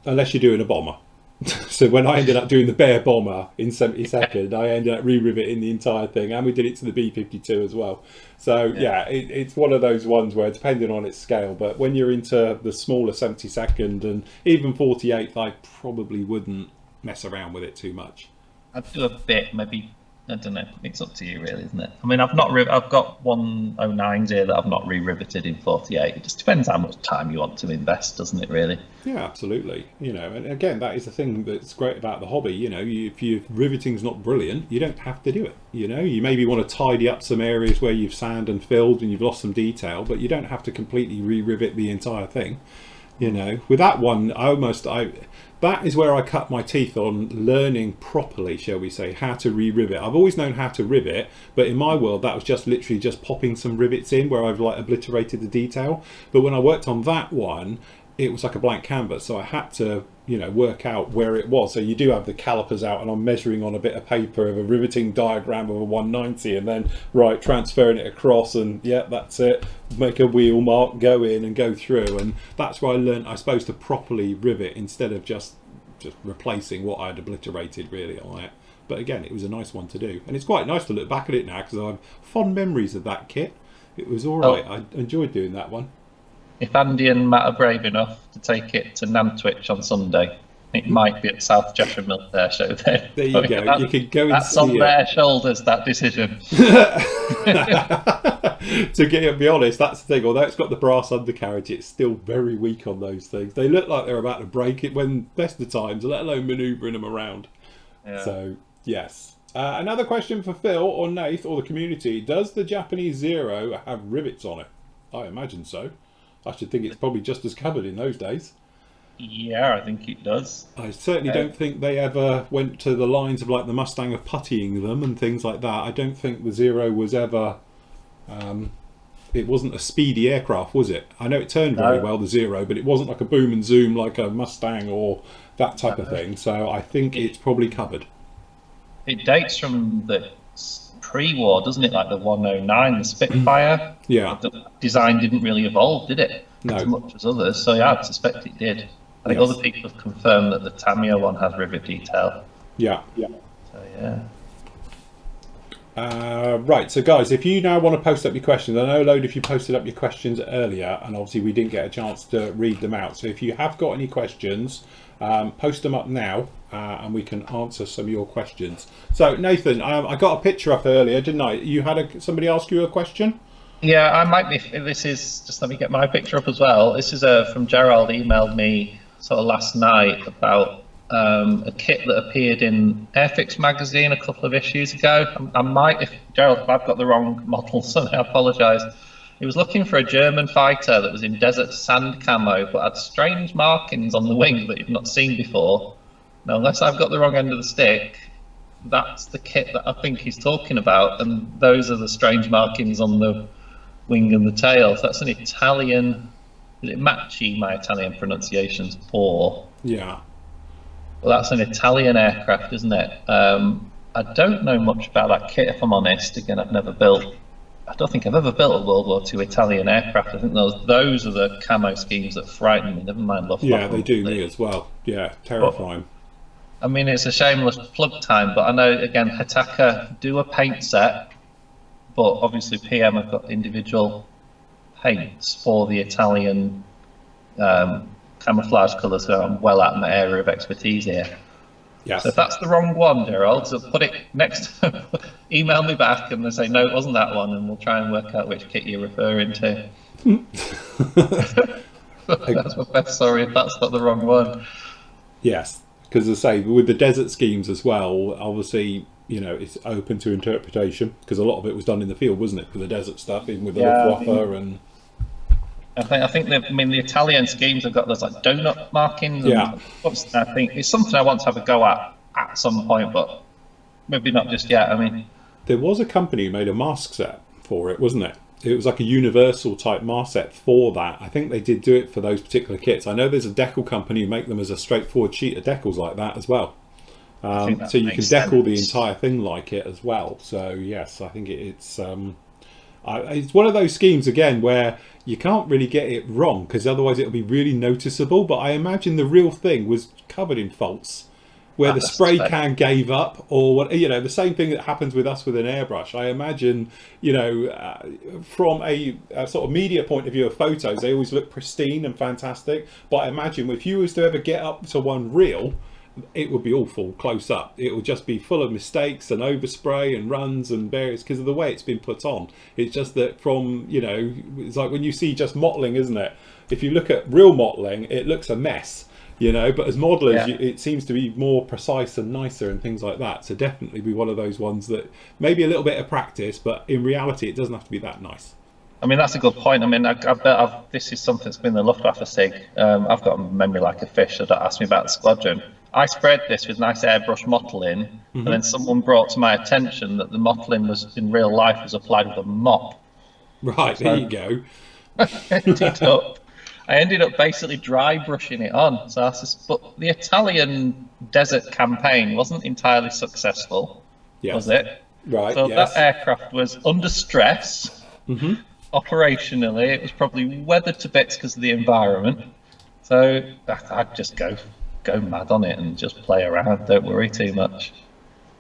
Unless you're doing a bomber. So when I ended up doing the bare bomber in 72nd, I ended up re-riveting the entire thing, and we did it to the B-52 as well. So yeah, it's one of those ones where depending on its scale, but when you're into the smaller 72nd and even 48th, I probably wouldn't mess around with it too much. I'd do a bit, maybe. I don't know. It's up to you, really, isn't it? I mean, I've got 109s here that I've not re-riveted in 48. It just depends how much time you want to invest, doesn't it? Really? Yeah, absolutely. You know, and again, that is the thing that's great about the hobby. You know, if your riveting's not brilliant, you don't have to do it. You know, you maybe want to tidy up some areas where you've sand and filled and you've lost some detail, but you don't have to completely re-rivet the entire thing. You know, with that one, that is where I cut my teeth on learning properly, shall we say, how to re-rivet. I've always known how to rivet, but in my world, that was just literally just popping some rivets in where I've like obliterated the detail. But when I worked on that one, it was like a blank canvas, so I had to, you know, work out where it was. So you do have the calipers out, and I'm measuring on a bit of paper of a riveting diagram of a 190, and then transferring it across, and yeah, that's it. Make a wheel mark, go in and go through, and that's where I learned, I suppose, to properly rivet instead of just replacing what I had obliterated really on it. But again, it was a nice one to do, and it's quite nice to look back at it now because I have fond memories of that kit. It was all right. I enjoyed doing that one. If Andy and Matt are brave enough to take it to Nantwich on Sunday, It might be at South Cheshire Military Show then. There you go. You can go and that's see on their shoulders, that decision. To be honest, that's the thing. Although it's got the brass undercarriage, it's still very weak on those things. They look like they're about to break it when best of times, let alone manoeuvring them around. Yeah. So, yes. Another question for Phil or Nath or the community. Does the Japanese Zero have rivets on it? I imagine so. I should think it's probably just as covered in those days. Yeah, I think it does. I certainly don't think they ever went to the lines of like the Mustang of puttying them and things like that. I don't think the Zero was ever... it wasn't a speedy aircraft, was it? I know it turned very well, the Zero, but it wasn't like a boom and zoom like a Mustang or that type of thing. So I think it's probably covered. It dates from the pre-war, doesn't it? Like the 109, the Spitfire. Yeah. The design didn't really evolve, did it? No. As much as others. So yeah, I suspect it did. I think other people have confirmed that the Tamiya one has rivet detail. Yeah. So yeah. Right, so guys, if you now want to post up your questions, I know a load of you posted up your questions earlier, and obviously we didn't get a chance to read them out. So if you have got any questions, post them up now, and we can answer some of your questions. So Nathan, I got a picture up earlier, didn't I? You had somebody ask you a question? Yeah, I might be. This is just, let me get my picture up as well. This is from Gerald, emailed me sort of last night about a kit that appeared in Airfix magazine a couple of issues ago. I might, Gerald, if I've got the wrong model, so I apologise. He was looking for a German fighter that was in desert sand camo, but had strange markings on the wing that you've not seen before. Now, unless I've got the wrong end of the stick, that's the kit that I think he's talking about, and those are the strange markings on the wing and the tail. So that's an Italian. Is it Macchi? My Italian pronunciation's poor. Yeah. Well, that's an Italian aircraft, isn't it? I don't know much about that kit, if I'm honest. Again, I don't think I've ever built a World War II Italian aircraft. I think those are the camo schemes that frighten me. Never mind Luftwaffe. Yeah, they do me as well. Yeah, terrifying. But, I mean, it's a shameless plug time, but I know, again, Hitaka do a paint set, but obviously PM have got individual paints for the Italian camouflage colours, so I'm well out of my area of expertise here. Yes. So if that's the wrong one, Gerald, so put it next, email me back and they say, no, it wasn't that one, and we'll try and work out which kit you're referring to. That's my best sorry if that's not the wrong one. Yes, because as I say, with the desert schemes as well, obviously, you know, it's open to interpretation, because a lot of it was done in the field, wasn't it, for the desert stuff, even with the Luftwaffe and... I think the Italian schemes have got those like donut markings. Yeah. I think it's something I want to have a go at some point, but maybe not just yet. I mean, there was a company who made a mask set for it, wasn't it? It was like a universal type mask set for that. I think they did do it for those particular kits. I know there's a decal company who make them as a straightforward sheet of decals like that as well. So you can decal the entire thing like it as well. So yes, I think it's one of those schemes again where you can't really get it wrong, because otherwise it'll be really noticeable. But I imagine the real thing was covered in faults where the spray can gave up, or what, you know, the same thing that happens with us with an airbrush. I imagine, you know, from a sort of media point of view of photos, they always look pristine and fantastic. But I imagine if you was to ever get up to one reel, it would be awful close up. It would just be full of mistakes and overspray and runs and various, because of the way it's been put on. It's just that from, you know, it's like when you see just modelling, isn't it? If you look at real modelling, it looks a mess, you know, but as modelers, it seems to be more precise and nicer and things like that. So definitely be one of those ones that maybe a little bit of practice, but in reality, it doesn't have to be that nice. I mean, that's a good point. I mean, I bet this is something that's been the Luftwaffe SIG. I've got a memory like a fish, so don't ask me about the squadron. I sprayed this with nice airbrush mottling, and then someone brought to my attention that the mottling was, in real life, was applied with a mop. Right, so there you go. I ended up basically dry brushing it on. So but the Italian desert campaign wasn't entirely successful, was it? Right. So that aircraft was under stress. Operationally, it was probably weathered to bits because of the environment. So I'd just go mad on it and just play around. Don't worry too much.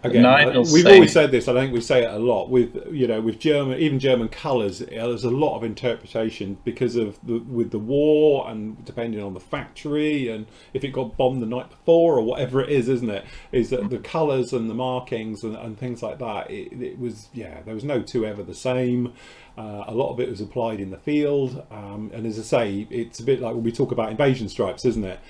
Again, Nigel's we've saying, always said this. I think we say it a lot with with German, even German colours. There's a lot of interpretation because of with the war and depending on the factory and if it got bombed the night before or whatever it is, isn't it? Is that the colours and the markings and things like that? It was there was no two ever the same. A lot of it was applied in the field, and as I say, it's a bit like when we talk about invasion stripes, isn't it?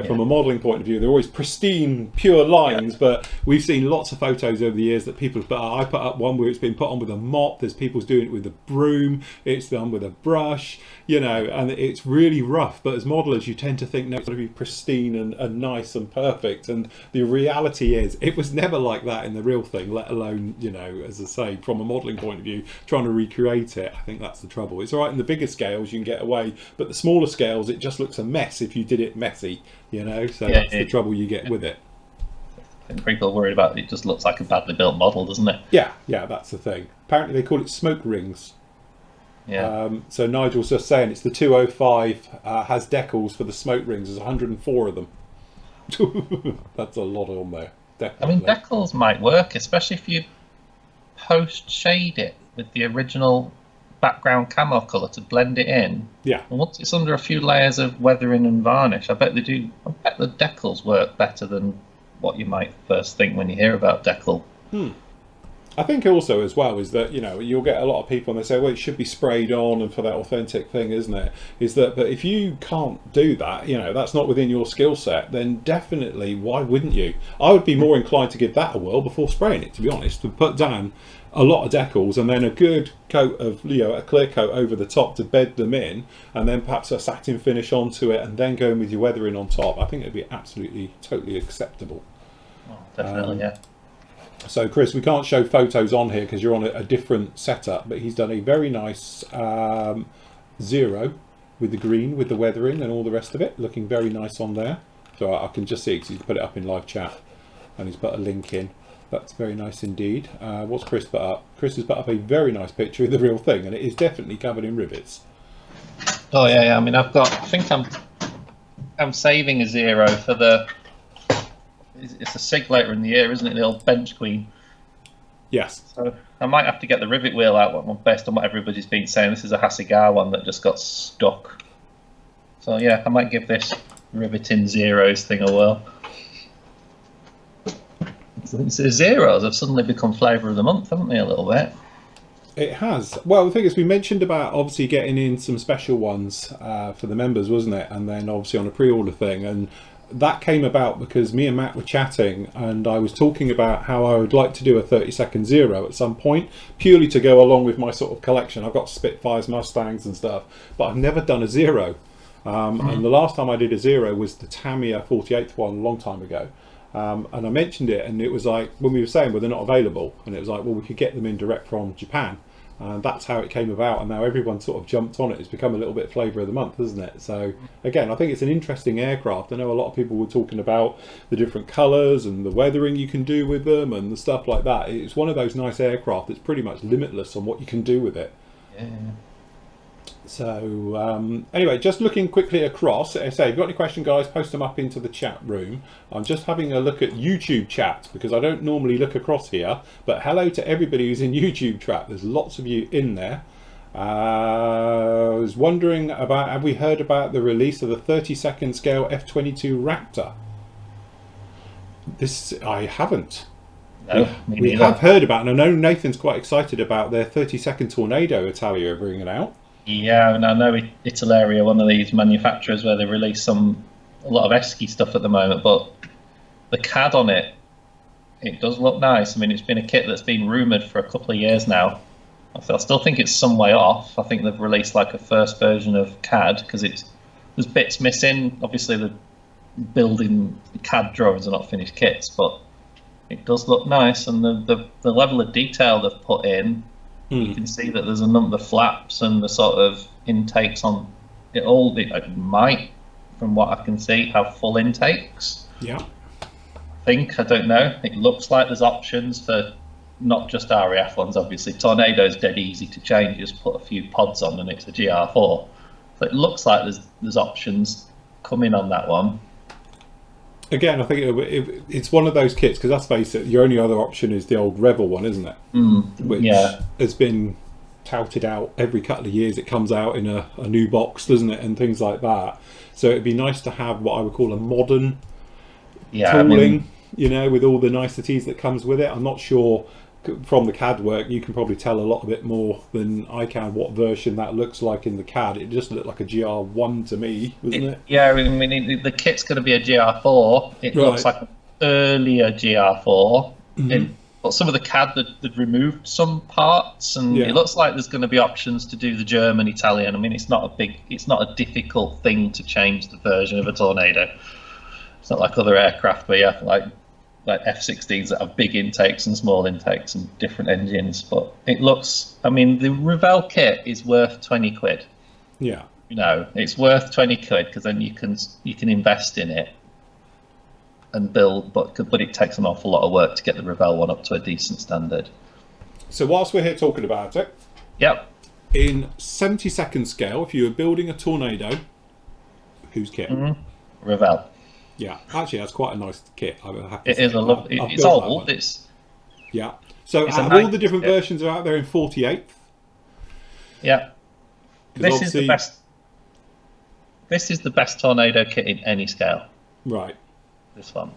From a modelling point of view, they're always pristine, pure lines, but we've seen lots of photos over the years that people have put up. I put up one where it's been put on with a mop, there's people doing it with a broom, it's done with a brush, and it's really rough, but as modellers you tend to think, no, it's got to be pristine and nice and perfect, and the reality is it was never like that in the real thing, let alone, as I say, from a modelling point of view, trying to recreate it. I think that's the trouble. It's all right in the bigger scales you can get away, but the smaller scales it just looks a mess if you did it messy, so that's the trouble you get with it. I think people are worried about it just looks like a badly built model, doesn't it? Yeah, that's the thing. Apparently they call it smoke rings. So Nigel's just saying it's the 205 has decals for the smoke rings. There's 104 of them. That's a lot on there. Definitely. I mean, decals might work, especially if you post shade it with the original background camo colour to blend it in. Yeah. And once it's under a few layers of weathering and varnish, I bet they do. I bet the decals work better than what you might first think when you hear about decal. I think also as well is that you'll get a lot of people and they say, well, it should be sprayed on and for that authentic thing, isn't it? But if you can't do that, that's not within your skill set, then definitely why wouldn't you? I would be more inclined to give that a whirl before spraying it, to be honest, to put down a lot of decals and then a good coat of a clear coat over the top to bed them in, and then perhaps a satin finish onto it, and then going with your weathering on top. I think it'd be absolutely totally acceptable. Oh, definitely, yeah. So Chris, we can't show photos on here because you're on a different setup, but he's done a very nice zero with the green, with the weathering and all the rest of it, looking very nice on there. So I can just see it because he's put it up in live chat and he's put a link in. That's very nice indeed. What's Chris put up? Chris has put up a very nice picture of the real thing, and it is definitely covered in rivets. Oh yeah. I mean, I think I'm saving a zero for the. It's a SIG later in the year, isn't it? The old bench queen. Yes. So I might have to get the rivet wheel out based on what everybody's been saying. This is a Hasegawa one that just got stuck. So yeah, I might give this riveting zeros thing a whirl. Zeros have suddenly become flavour of the month, haven't they, a little bit? It has. Well, the thing is, we mentioned about obviously getting in some special ones for the members, wasn't it? And then obviously on a pre-order thing, and that came about because me and Matt were chatting and I was talking about how I would like to do a 30-second zero at some point, purely to go along with my sort of collection. I've got Spitfires, Mustangs and stuff, but I've never done a zero. And the last time I did a zero was the Tamiya 48th one a long time ago. And I mentioned it, and it was like, when we were saying, well, they're not available, and it was like, well, we could get them in direct from Japan. And that's how it came about, and now everyone sort of jumped on it. It's become a little bit flavour of the month, isn't it? So again, I think it's an interesting aircraft. I know a lot of people were talking about the different colours and the weathering you can do with them and the stuff like that. It's one of those nice aircraft that's pretty much limitless on what you can do with it. Yeah. So anyway, just looking quickly across, if you've got any questions, guys, post them up into the chat room. I'm just having a look at YouTube chat because I don't normally look across here, but hello to everybody who's in YouTube chat. There's lots of you in there. I was wondering about, have we heard about the release of the 30-second scale F-22 Raptor? This I haven't. No, we have heard about, and I know Nathan's quite excited about their 30-second Tornado Italia are bringing out. Yeah, and I know Italaria, one of these manufacturers where they release a lot of Esky stuff at the moment, but the CAD on it does look nice. I mean, it's been a kit that's been rumoured for a couple of years now. I still think it's some way off. I think they've released like a first version of CAD because there's bits missing. Obviously, the building CAD drawings are not finished kits, but it does look nice, and the level of detail they've put in. You can see that there's a number of flaps and the sort of intakes on it all. It might, from what I can see, have full intakes. Yeah. I don't know. It looks like there's options for not just RAF ones, obviously. Tornado's dead easy to change. You just put a few pods on and it's a GR4. So it looks like there's options coming on that one. again, I think it's one of those kits because let's face it, your only other option is the old Revel one, isn't it? Which has been touted out every couple of years. It comes out in a new box, doesn't it, and things like that. So it'd be nice to have what I would call a modern tooling, you know, with all the niceties that comes with it. I'm not sure from the CAD work, you can probably tell a lot of it more than I can what version that looks like in the CAD. It just looked like a GR1 to me, wasn't it? Yeah, I mean, the kit's going to be a GR4. It looks like an earlier GR4. But some of the CAD, they've removed some parts, and it looks like there's going to be options to do the German, Italian. I mean, it's not a difficult thing to change the version of a Tornado. It's not like other aircraft where you have like F-16s that have big intakes and small intakes and different engines. But it looks, I mean, the Revell kit is worth 20 quid. Yeah. You know, it's worth 20 quid because then you can invest in it and build, but it takes an awful lot of work to get the Revell one up to a decent standard. So whilst we're here talking about it, in 70-second scale, if you were building a Tornado, whose kit? Revell. Yeah, actually, that's quite a nice kit. It is a lovely. It's old. It's So it's all the different versions are out there in 48th. Yeah, this is the best. This is the best Tornado kit in any scale. Right. This one.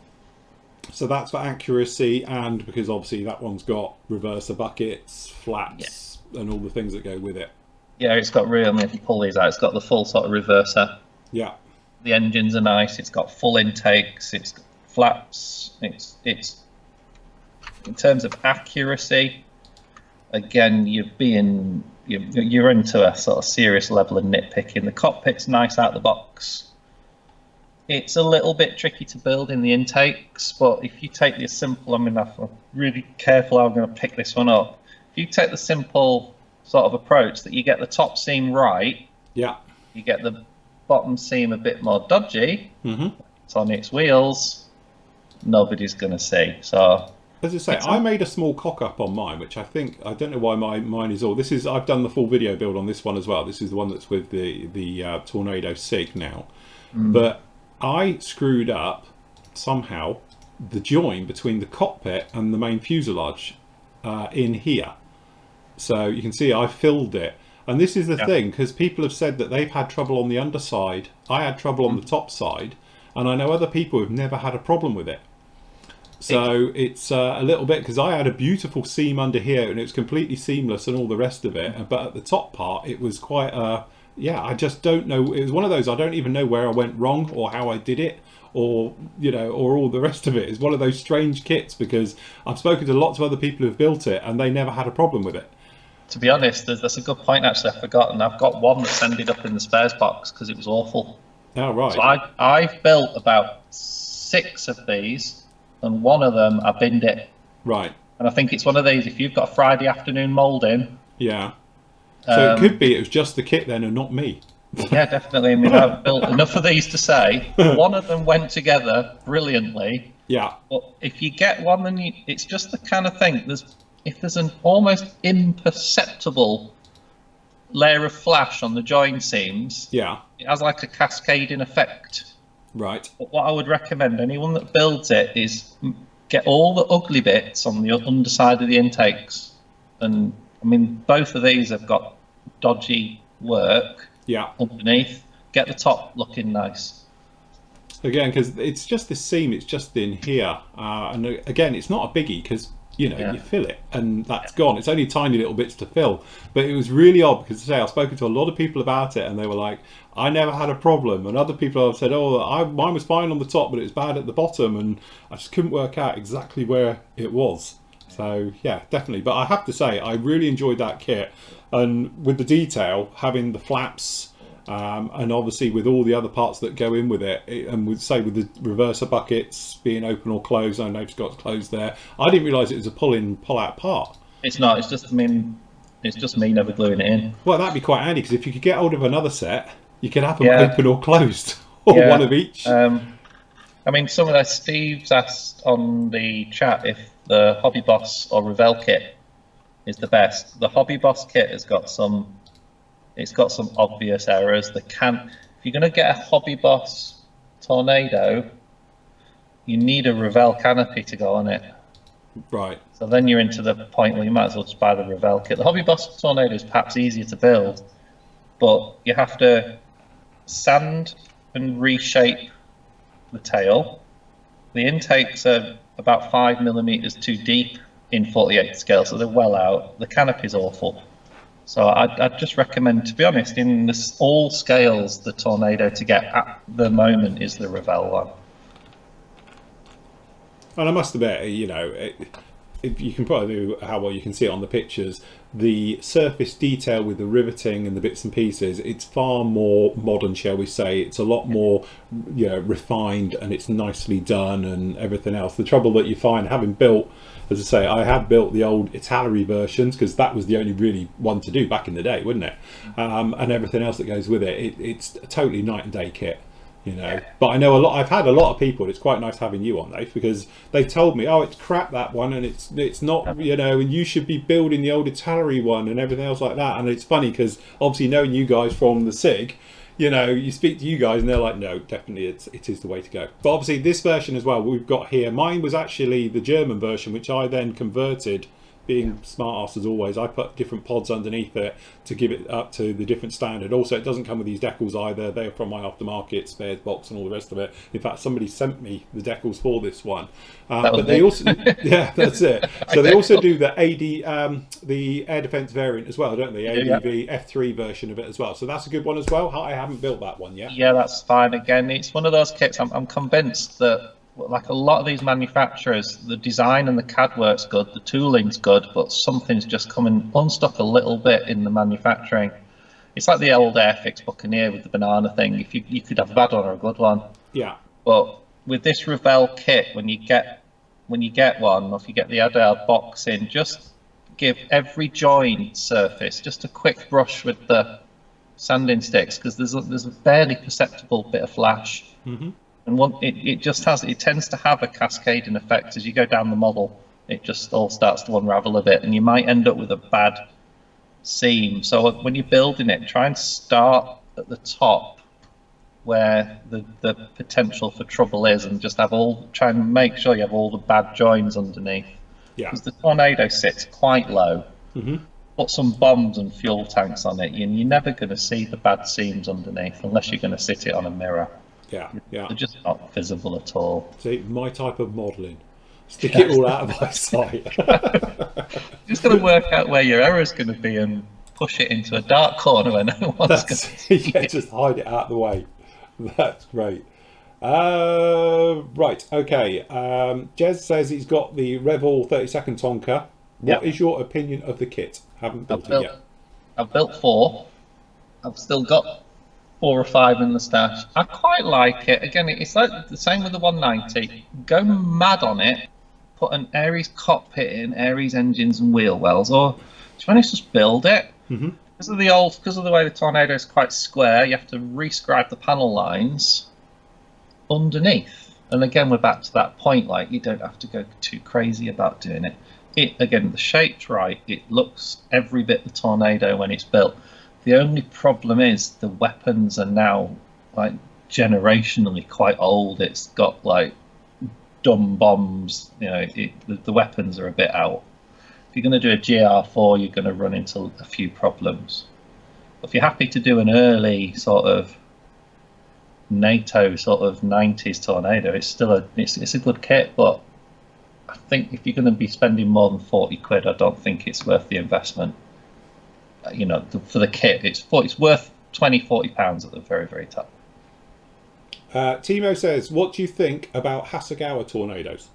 So that's for accuracy, and because obviously that one's got reverser buckets, flaps, and all the things that go with it. Yeah, it's got real. I mean, if you pull these out, it's got the full sort of reverser. Yeah. The engines are nice. It's got full intakes. It's got flaps. It's in terms of accuracy. Again, you're into a sort of serious level of nitpicking. The cockpit's nice out the box. It's a little bit tricky to build in the intakes, but if you take the simple, I mean, I'm really careful how I'm going to pick this one up. If you take the simple sort of approach that you get the top seam right, you get the bottom seam a bit more dodgy, it's on its wheels, nobody's going to see. So, as I say, I made a small cock-up on mine, which I don't know why mine is all. I've done the full video build on this one as well. This is the one that's with the Tornado SIG now. But I screwed up somehow the join between the cockpit and the main fuselage in here. So you can see I filled it. And this is the thing, because people have said that they've had trouble on the underside. I had trouble on the top side, and I know other people who've never had a problem with it. So it's a little bit, because I had a beautiful seam under here and it was completely seamless and all the rest of it. But at the top part, it was quite I just don't know. It was one of those, I don't even know where I went wrong or how I did it, or, you know, or all the rest of it. It's one of those strange kits, because I've spoken to lots of other people who've built it and they never had a problem with it. To be honest, that's a good point, actually. I've forgotten. I've got one that's ended up in the spares box because it was awful. Oh, right. So I've built about 6 of these, and one of them I binned it. Right. And I think it's one of these, if you've got a Friday afternoon moulding. Yeah. So it could be it was just the kit then and not me. Yeah, definitely. I mean, I've built enough of these to say one of them went together brilliantly. Yeah. But if you get one, then it's just the kind of thing. If there's an almost imperceptible layer of flash on the join seams, it has like a cascading effect. Right. But what I would recommend anyone that builds it is get all the ugly bits on the underside of the intakes. And I mean, both of these have got dodgy work underneath. Get the top looking nice. Again, because it's just this seam, it's just in here. And again, it's not a biggie, because you know, you fill it and that's gone. It's only tiny little bits to fill. But it was really odd, because today I've spoken to a lot of people about it and they were like, I never had a problem. And other people have said, mine was fine on the top, but it was bad at the bottom. And I just couldn't work out exactly where it was. So yeah, definitely. But I have to say, I really enjoyed that kit. And with the detail, having the flaps, and obviously with all the other parts that go in with it, and with the reverser buckets being open or closed, I know it's got closed there. I didn't realise it was a pull-out part. It's not. It's just me never gluing it in. Well, that'd be quite handy, because if you could get hold of another set, you could have them open or closed, or one of each. I mean, some of that Steve's asked on the chat if the Hobby Boss or Revell kit is the best. The Hobby Boss kit has got some. It's got some obvious errors. If you're going to get a Hobby Boss Tornado, you need a Revell canopy to go on it. Right. So then you're into the point where you might as well just buy the Revell kit. The Hobby Boss Tornado is perhaps easier to build, but you have to sand and reshape the tail. The intakes are about 5 millimeters too deep in 48 scale, so they're well out. The canopy's awful. So I'd just recommend, to be honest, in all scales, the Tornado to get at the moment is the Revell one. And I must admit, you know, if you can probably do how well you can see it on the pictures, the surface detail with the riveting and the bits and pieces, it's far more modern, shall we say. It's a lot more, you know, refined, and it's nicely done and everything else. The trouble that you find, having built, as I say, I have built the old Italeri versions, because that was the only really one to do back in the day, wasn't it? And everything else that goes with it, it's a totally night and day kit. You know, but I know I've had a lot of people, it's quite nice having you on, Dave, because they've told me, oh, it's crap, that one, and it's not, you know, and you should be building the old Italeri one and everything else like that. And it's funny because obviously knowing you guys from the SIG, you know, you speak to you guys and they're like, no, definitely it is the way to go. But obviously this version as well we've got here, mine was actually the German version, which I then converted. Being smart ass as always, I put different pods underneath it to give it up to the different standard. Also, it doesn't come with these decals either. They're from my aftermarket spares box and all the rest of it. In fact, somebody sent me the decals for this one. But they also, yeah, that's it. So they also do the the air defense variant as well, don't they? ADV F3 version of it as well. So that's a good one as well. I haven't built that one yet. Yeah, that's fine. Again, it's one of those kits. I'm convinced that, like a lot of these manufacturers, the design and the CAD work's good, the tooling's good, but something's just coming unstuck a little bit in the manufacturing. It's like the old Airfix Buccaneer with the banana thing. If you could have a bad one or a good one. Yeah. But with this Revell kit, when you get one, or if you get the Adele box in, just give every joint surface just a quick brush with the sanding sticks, because there's a barely perceptible bit of flash. Mm-hmm. And it tends to have a cascading effect as you go down the model. It just all starts to unravel a bit, and you might end up with a bad seam. So when you're building it, try and start at the top where the potential for trouble is, and just try and make sure you have all the bad joins underneath. Yeah. Because the Tornado sits quite low. Mm-hmm. Put some bombs and fuel tanks on it, and you're never going to see the bad seams underneath unless you're going to sit it on a mirror. Yeah, yeah. They're just not visible at all. See, my type of modelling. Stick it all out of my sight. Just got to work out where your error's going to be and push it into a dark corner where no one's going to see it. Just hide it out of the way. That's great. Right, okay. Jez says he's got the Revell 32nd Tonka. What is your opinion of the kit? Haven't built it yet. I've built 4. I've still got 4 or 5 in the stash. I quite like it. Again, it's like the same with the 190. Go mad on it. Put an Aries cockpit in, Aries engines and wheel wells, or to be honest, just build it. Mm-hmm. Because of the way the Tornado is quite square, you have to rescribe the panel lines underneath. And again, we're back to that point. Like, you don't have to go too crazy about doing it. Again, the shape's right. It looks every bit the Tornado when it's built. The only problem is the weapons are now like generationally quite old. It's got like dumb bombs. You know, the weapons are a bit out. If you're going to do a GR4, you're going to run into a few problems. But if you're happy to do an early sort of NATO sort of 90s Tornado, it's still it's a good kit. But I think if you're going to be spending more than 40 quid, I don't think it's worth the investment. You know, for the kit, it's worth £20-40 at the very, very top. Timo says, what do you think about Hasegawa Tornadoes?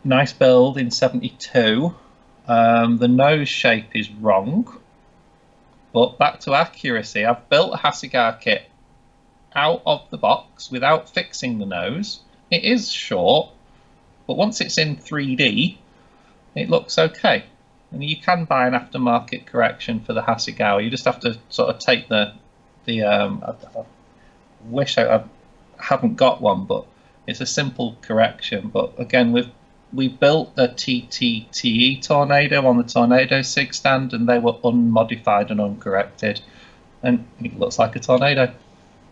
Nice build in 72. The nose shape is wrong, but back to accuracy. I've built a Hasegawa kit out of the box without fixing the nose. It is short, but once it's in 3D, it looks okay. And you can buy an aftermarket correction for the Hasegawa. You just have to sort of take I wish I haven't got one, but it's a simple correction. But again, we built a TTTE Tornado on the Tornado SIG stand, and they were unmodified and uncorrected, and it looks like a Tornado.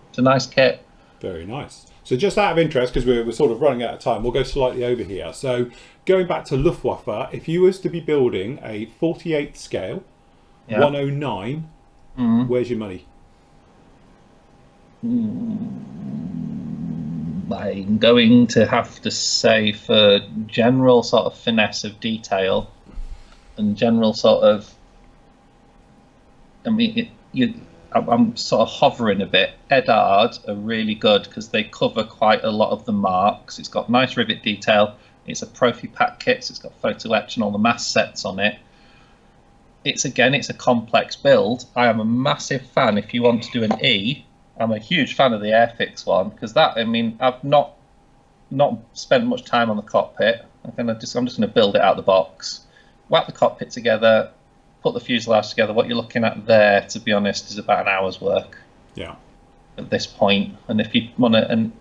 It's a nice kit. Very nice. So just out of interest, because we're sort of running out of time, we'll go slightly over here. So going back to Luftwaffe, if you was to be building a 48 scale, 109, where's your money? I'm going to have to say for general sort of finesse of detail and general sort of, I mean, I'm sort of hovering a bit. Edard are really good because they cover quite a lot of the marks. It's got nice rivet detail. It's a Profi pack kit, so it's got photo etch and all the mass sets on it. It's a complex build. I am a massive fan. If you want to do an E, I'm a huge fan of the Airfix one because that, I mean, I've not spent much time on the cockpit. I'm just going to build it out of the box, whack the cockpit together, put the fuselage together. What you're looking at there, to be honest, is about an hour's work. Yeah. At this point, and if you want to,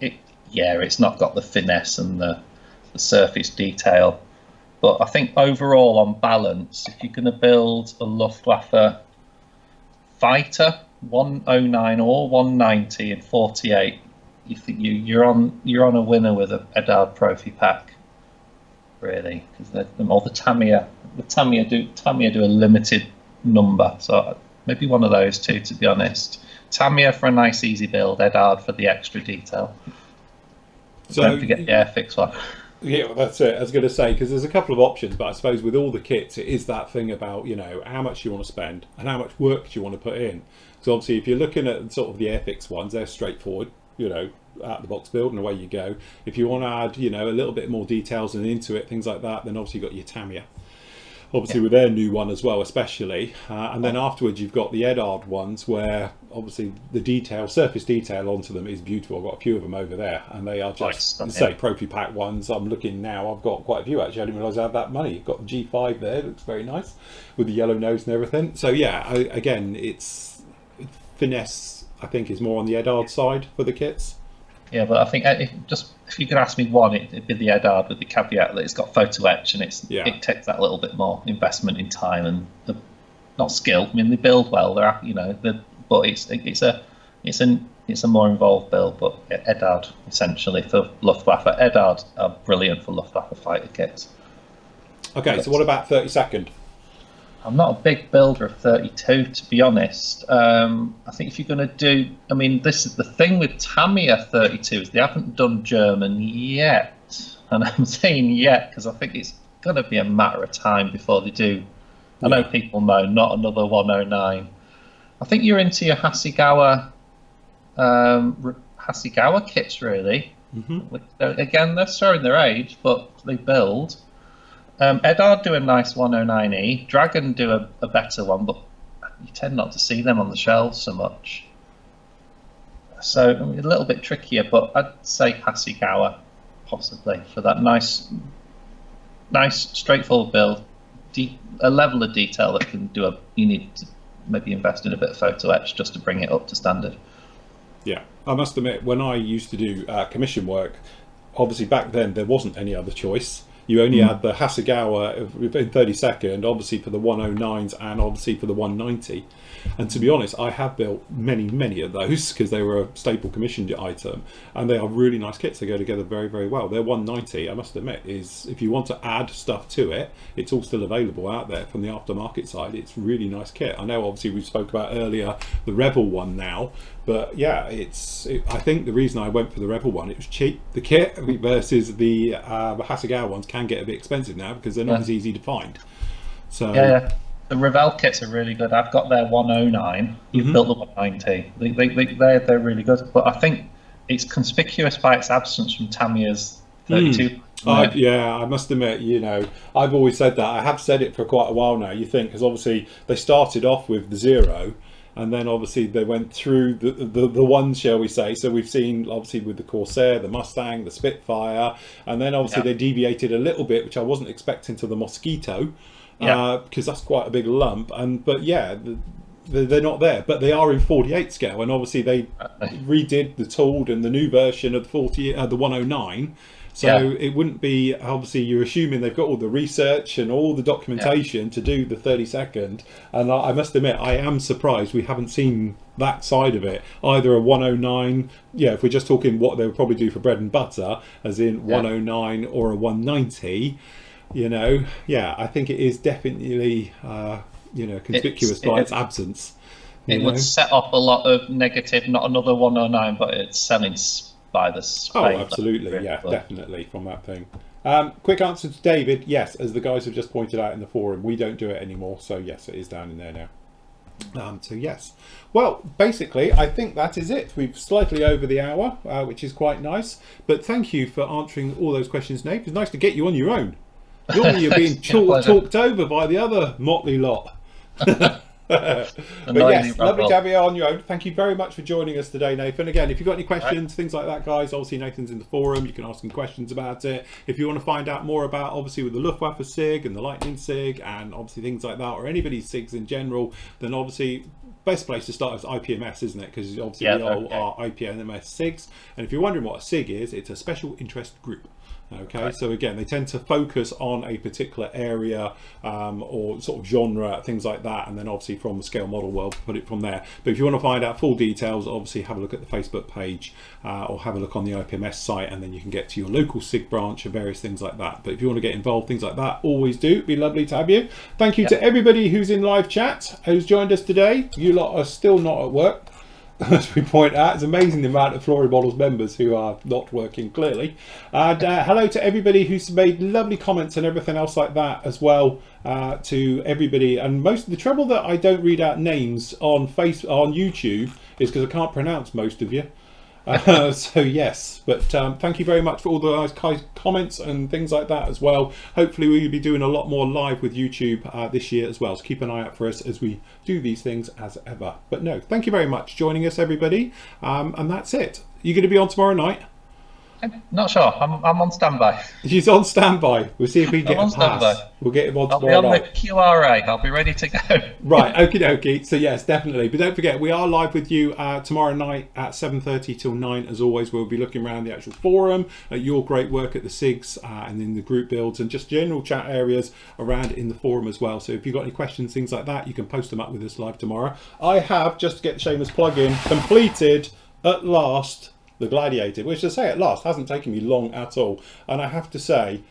it's not got the finesse and the surface detail, but I think overall, on balance, if you're going to build a Luftwaffe fighter, 109 or 190 and 48, you think you're on a winner with a Edard Profi pack, really, because all the Tamiya do a limited number, so maybe one of those two, to be honest. Tamiya for a nice easy build, Edard for the extra detail. So don't forget the Airfix one. Yeah, that's it. I was going to say, because there's a couple of options, but I suppose with all the kits, it is that thing about, how much you want to spend and how much work do you want to put in. So obviously, if you're looking at sort of the Airfix ones, they're straightforward, out the box build and away you go. If you want to add, a little bit more details and into it, things like that, then obviously you've got your Tamiya. Obviously with their new one as well, especially. And then afterwards, you've got the Edard ones where obviously the surface detail onto them is beautiful. I've got a few of them over there, and they are just, Profi pack ones. I'm looking now, I've got quite a few actually. I didn't realise I had that many. You've got the G5 there, it looks very nice with the yellow nose and everything. So yeah, again, it's finesse, I think, is more on the Edard side for the kits. Yeah, but I think if you could ask me one, it'd be the Edard with the caveat that it's got photo etch and it takes that little bit more investment in time and not skill. I mean, they build well, but it's a more involved build. But Edard essentially for Luftwaffe. Edard are brilliant for Luftwaffe fighter kits. Okay, so what about 32nd? I'm not a big builder of 32, to be honest. I think if you're going to do, I mean, this is the thing with Tamiya 32 is they haven't done German yet, and I'm saying yet because I think it's going to be a matter of time before they do. I know people know, not another 109. I think you're into your Hasegawa kits, really. Mm-hmm. Again, they're showing their age, but they build. Edard do a nice 109E. Dragon do a better one, but you tend not to see them on the shelves so much. So a little bit trickier, but I'd say Hasegawa possibly for that nice straightforward build. A level of detail that can do you need to maybe invest in a bit of photo etch just to bring it up to standard. Yeah, I must admit, when I used to do commission work, obviously back then there wasn't any other choice. You only had the Hasegawa in 32nd, obviously for the 109s and obviously for the 190. And to be honest, I have built many of those because they were a staple commissioned item, and they are really nice kits. They go together very, very well. Their 190, I must admit, is if you want to add stuff to it, it's all still available out there from the aftermarket side. It's really nice kit. I know obviously we spoke about earlier the Rebel one now, but yeah, I think the reason I went for the Rebel one, it was cheap. The kit versus the Hasegawa ones can get a bit expensive now because they're not as easy to find. So yeah. The Revell kits are really good. I've got their 109. You've built the 190. They're really good. But I think it's conspicuous by its absence from Tamiya's 32. I must admit, I've always said that. I have said it for quite a while now. You think, because obviously they started off with the Zero, and then obviously they went through the ones, shall we say. So we've seen obviously with the Corsair, the Mustang, the Spitfire, and then obviously they deviated a little bit, which I wasn't expecting, to the Mosquito. Because that's quite a big lump, but they're not there, but they are in 48 scale, and obviously they redid the tooled and the new version of the 109. So it wouldn't be, obviously you're assuming they've got all the research and all the documentation to do the 32nd, and I must admit I am surprised we haven't seen that side of it. Either a 109, if we're just talking what they would probably do for bread and butter, as in 109 or a 190, I think it is definitely, conspicuous by its absence. It would set off a lot of negative, not another 109, but it's selling by the spade. Oh, absolutely, definitely from that thing. Quick answer to David, yes, as the guys have just pointed out in the forum, we don't do it anymore, so yes, it is down in there now. So yes, well, basically I think that is it. We've slightly over the hour, which is quite nice, but thank you for answering all those questions, Nate. It's nice to get you on your own. Normally you're being talked over by the other motley lot. But yes, lovely to have you on your own. Thank you very much for joining us today, Nathan. Again, if you've got any questions, things like that, guys, obviously Nathan's in the forum. You can ask him questions about it. If you want to find out more about, obviously, with the Luftwaffe SIG and the Lightning SIG and obviously things like that, or anybody's SIGs in general, then obviously best place to start is IPMS, isn't it? Because obviously we all are IPMS SIGs. And if you're wondering what a SIG is, it's a special interest group. Okay, so again, they tend to focus on a particular area or sort of genre, things like that, and then obviously from the scale model world, put it from there. But if you want to find out full details, obviously have a look at the Facebook page or have a look on the IPMS site, and then you can get to your local SIG branch and various things like that. But if you want to get involved, things like that, always do. It'd be lovely to have you. Thank you to everybody who's in live chat, who's joined us today. You lot are still not at work. As we point out, it's amazing the amount of Flory Models members who are not working, clearly. And hello to everybody who's made lovely comments and everything else like that as well, to everybody. And most of the trouble that I don't read out names on YouTube is because I can't pronounce most of you. So yes, but thank you very much for all the nice comments and things like that as well. Hopefully we'll be doing a lot more live with YouTube this year as well, so keep an eye out for us as we do these things as ever. But no, thank you very much for joining us, everybody, and that's it. You going to be on tomorrow night? I'm not sure. I'm on standby. He's on standby. We'll see if we can get a pass. Standby. We'll get him on tomorrow night. I'll be on night. the QRA. I'll be ready to go. Right, okie dokie. So yes, definitely. But don't forget, we are live with you tomorrow night at 7:30 till 9. As always, we'll be looking around the actual forum at your great work at the SIGs and in the group builds and just general chat areas around in the forum as well. So if you've got any questions, things like that, you can post them up with us live tomorrow. I have, just to get the shameless plug in, completed at last the Gladiator, which, to say at last, hasn't taken me long at all. And I have to say,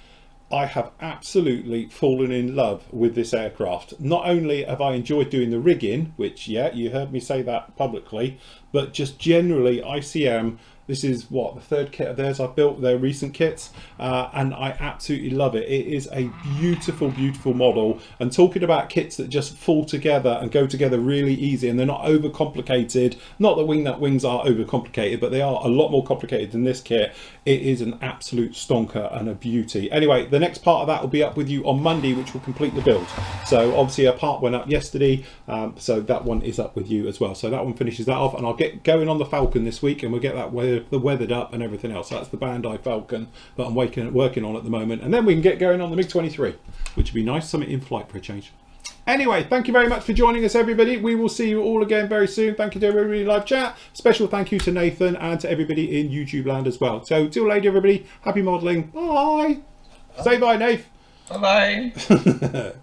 I have absolutely fallen in love with this aircraft. Not only have I enjoyed doing the rigging, which, you heard me say that publicly, but just generally ICM, this is what, the third kit of theirs I've built, their recent kits, and I absolutely love it. It is a beautiful, beautiful model. And talking about kits that just fall together and go together really easy, and they're not overcomplicated. Not that wings are overcomplicated, but they are a lot more complicated than this kit. It is an absolute stonker and a beauty. Anyway, the next part of that will be up with you on Monday, which will complete the build. So obviously a part went up yesterday, so that one is up with you as well. So that one finishes that off, and I'll get going on the Falcon this week, and we'll get that weathered up and everything else. That's the Bandai Falcon that I'm working on at the moment, and then we can get going on the MiG-23, which would be nice, something in flight for a change. Anyway, thank you very much for joining us, everybody. We will see you all again very soon. Thank you to everybody in live chat. Special thank you to Nathan and to everybody in YouTube land as well. So till later, everybody. Happy modelling. Bye. Say bye, Nath. Bye bye.